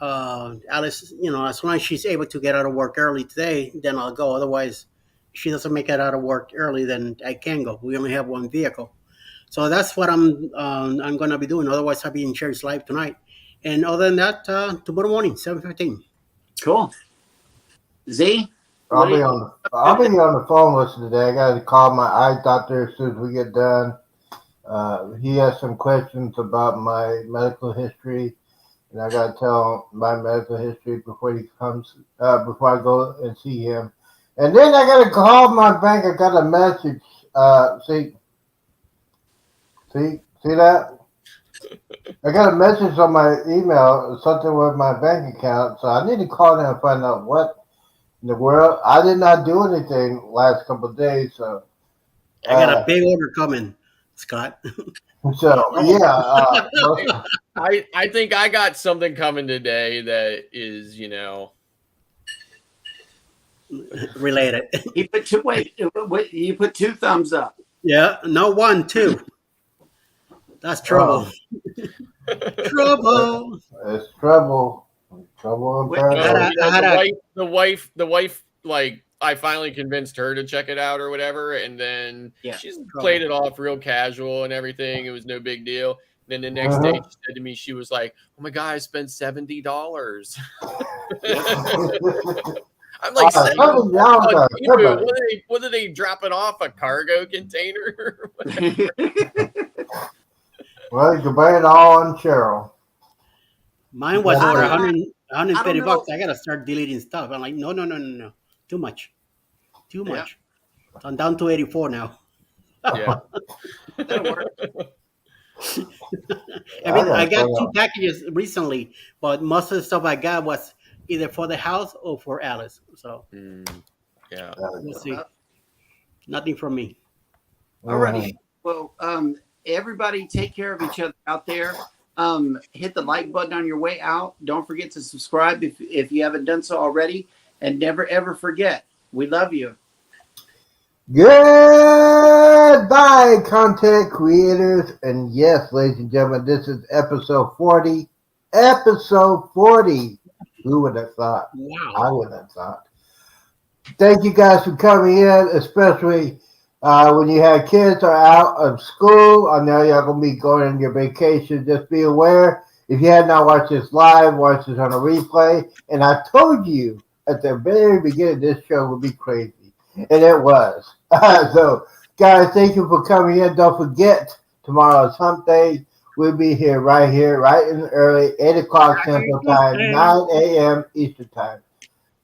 [SPEAKER 5] Alice, as long as she's able to get out of work early today, then I'll go. Otherwise, if she doesn't make it out of work early, then I can go. We only have one vehicle, so that's what I'm gonna be doing. Otherwise, I'll be in Sherry's live tonight. And other than that, tomorrow morning, 7:15.
[SPEAKER 4] Cool. Z, what
[SPEAKER 1] I'll
[SPEAKER 4] do
[SPEAKER 1] be
[SPEAKER 4] you?
[SPEAKER 1] on the phone with you today. I got to call my eye doctor as soon as we get done. He has some questions about my medical history, and I got to tell him my medical history before he comes. Before I go and see him, and then I got to call my bank. I got a message. See that? I got a message on my email, something with my bank account. So I need to call them and find out what in the world. I did not do anything last couple of days, so.
[SPEAKER 5] I got a
[SPEAKER 1] Uh,
[SPEAKER 5] big order coming, Scott.
[SPEAKER 1] so
[SPEAKER 2] Oh,
[SPEAKER 1] yeah,
[SPEAKER 2] I think I got something coming today that is,
[SPEAKER 5] Related.
[SPEAKER 4] You put two. Wait. You put two thumbs up.
[SPEAKER 5] Yeah, no one, two. That's trouble.
[SPEAKER 1] oh,
[SPEAKER 5] Trouble.
[SPEAKER 1] it's trouble in
[SPEAKER 4] Wait,
[SPEAKER 5] I had
[SPEAKER 1] paradise.
[SPEAKER 5] a, I had a
[SPEAKER 2] the wife, like I finally convinced her to check it out or whatever, and then
[SPEAKER 4] yeah.
[SPEAKER 2] she's played it off real casual and everything. It was no big deal. Then the next day,
[SPEAKER 1] Uh-huh.
[SPEAKER 2] she said to me, she was like, "Oh my god, I spent $70." I'm like,
[SPEAKER 1] Something y'all
[SPEAKER 2] on
[SPEAKER 1] got
[SPEAKER 2] Temu,
[SPEAKER 1] somebody.
[SPEAKER 2] what are they dropping off a cargo container?
[SPEAKER 1] Well, you can blame it all on Cheryl.
[SPEAKER 5] mine was
[SPEAKER 4] I
[SPEAKER 5] over
[SPEAKER 4] don't.
[SPEAKER 5] 100,
[SPEAKER 4] I don't
[SPEAKER 5] 130
[SPEAKER 4] know.
[SPEAKER 5] bucks. I gotta start deleting stuff. I'm like, no, no, no, no, no. Too much. Too
[SPEAKER 4] Yeah,
[SPEAKER 5] much. So I'm down to 84 now.
[SPEAKER 2] Yeah.
[SPEAKER 4] that'll work.
[SPEAKER 1] I
[SPEAKER 5] I
[SPEAKER 1] gotta
[SPEAKER 5] got
[SPEAKER 1] find
[SPEAKER 5] two
[SPEAKER 1] out.
[SPEAKER 5] packages recently, but most of the stuff I got was either for the house or for Alice. So
[SPEAKER 2] Yeah.
[SPEAKER 5] we'll
[SPEAKER 1] Uh,
[SPEAKER 5] see. Nothing from me.
[SPEAKER 4] Alrighty. Well, everybody take care of each other out there. Hit the like button on your way out. Don't forget to subscribe if you haven't done so already. And never ever forget, we love you.
[SPEAKER 1] Goodbye, content creators. And yes, ladies and gentlemen, this is episode 40. Episode 40. Who would have thought?
[SPEAKER 5] Wow.
[SPEAKER 1] I would have thought. Thank you guys for coming in, especially when you have kids are out of school. I know y'all going to be going on your vacation. Just be aware. If you had not watched this live, watch this on a replay. And I told you at the very beginning this show would be crazy. And it was. So, guys, thank you for coming in. Don't forget, tomorrow's hump day. We'll be right here, right in early, 8 o'clock Central Time, 9 a.m. Eastern Time.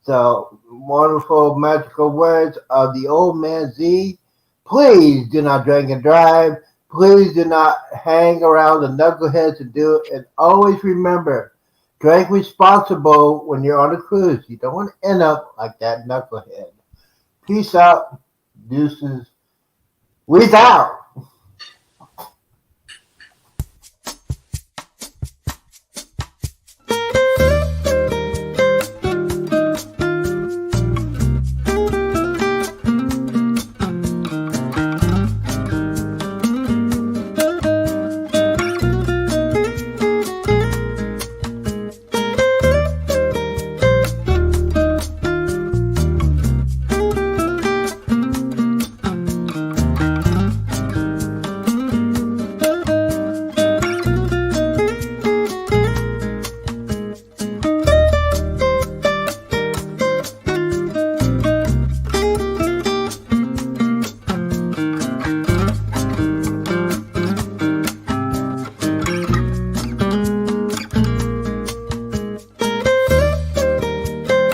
[SPEAKER 1] So, wonderful, magical words of the old man Z. Please do not drink and drive. Please do not hang around the knuckleheads and do it. And always remember, drink responsible when you're on a cruise. You don't want to end up like that knucklehead. Peace out. Deuces. We out.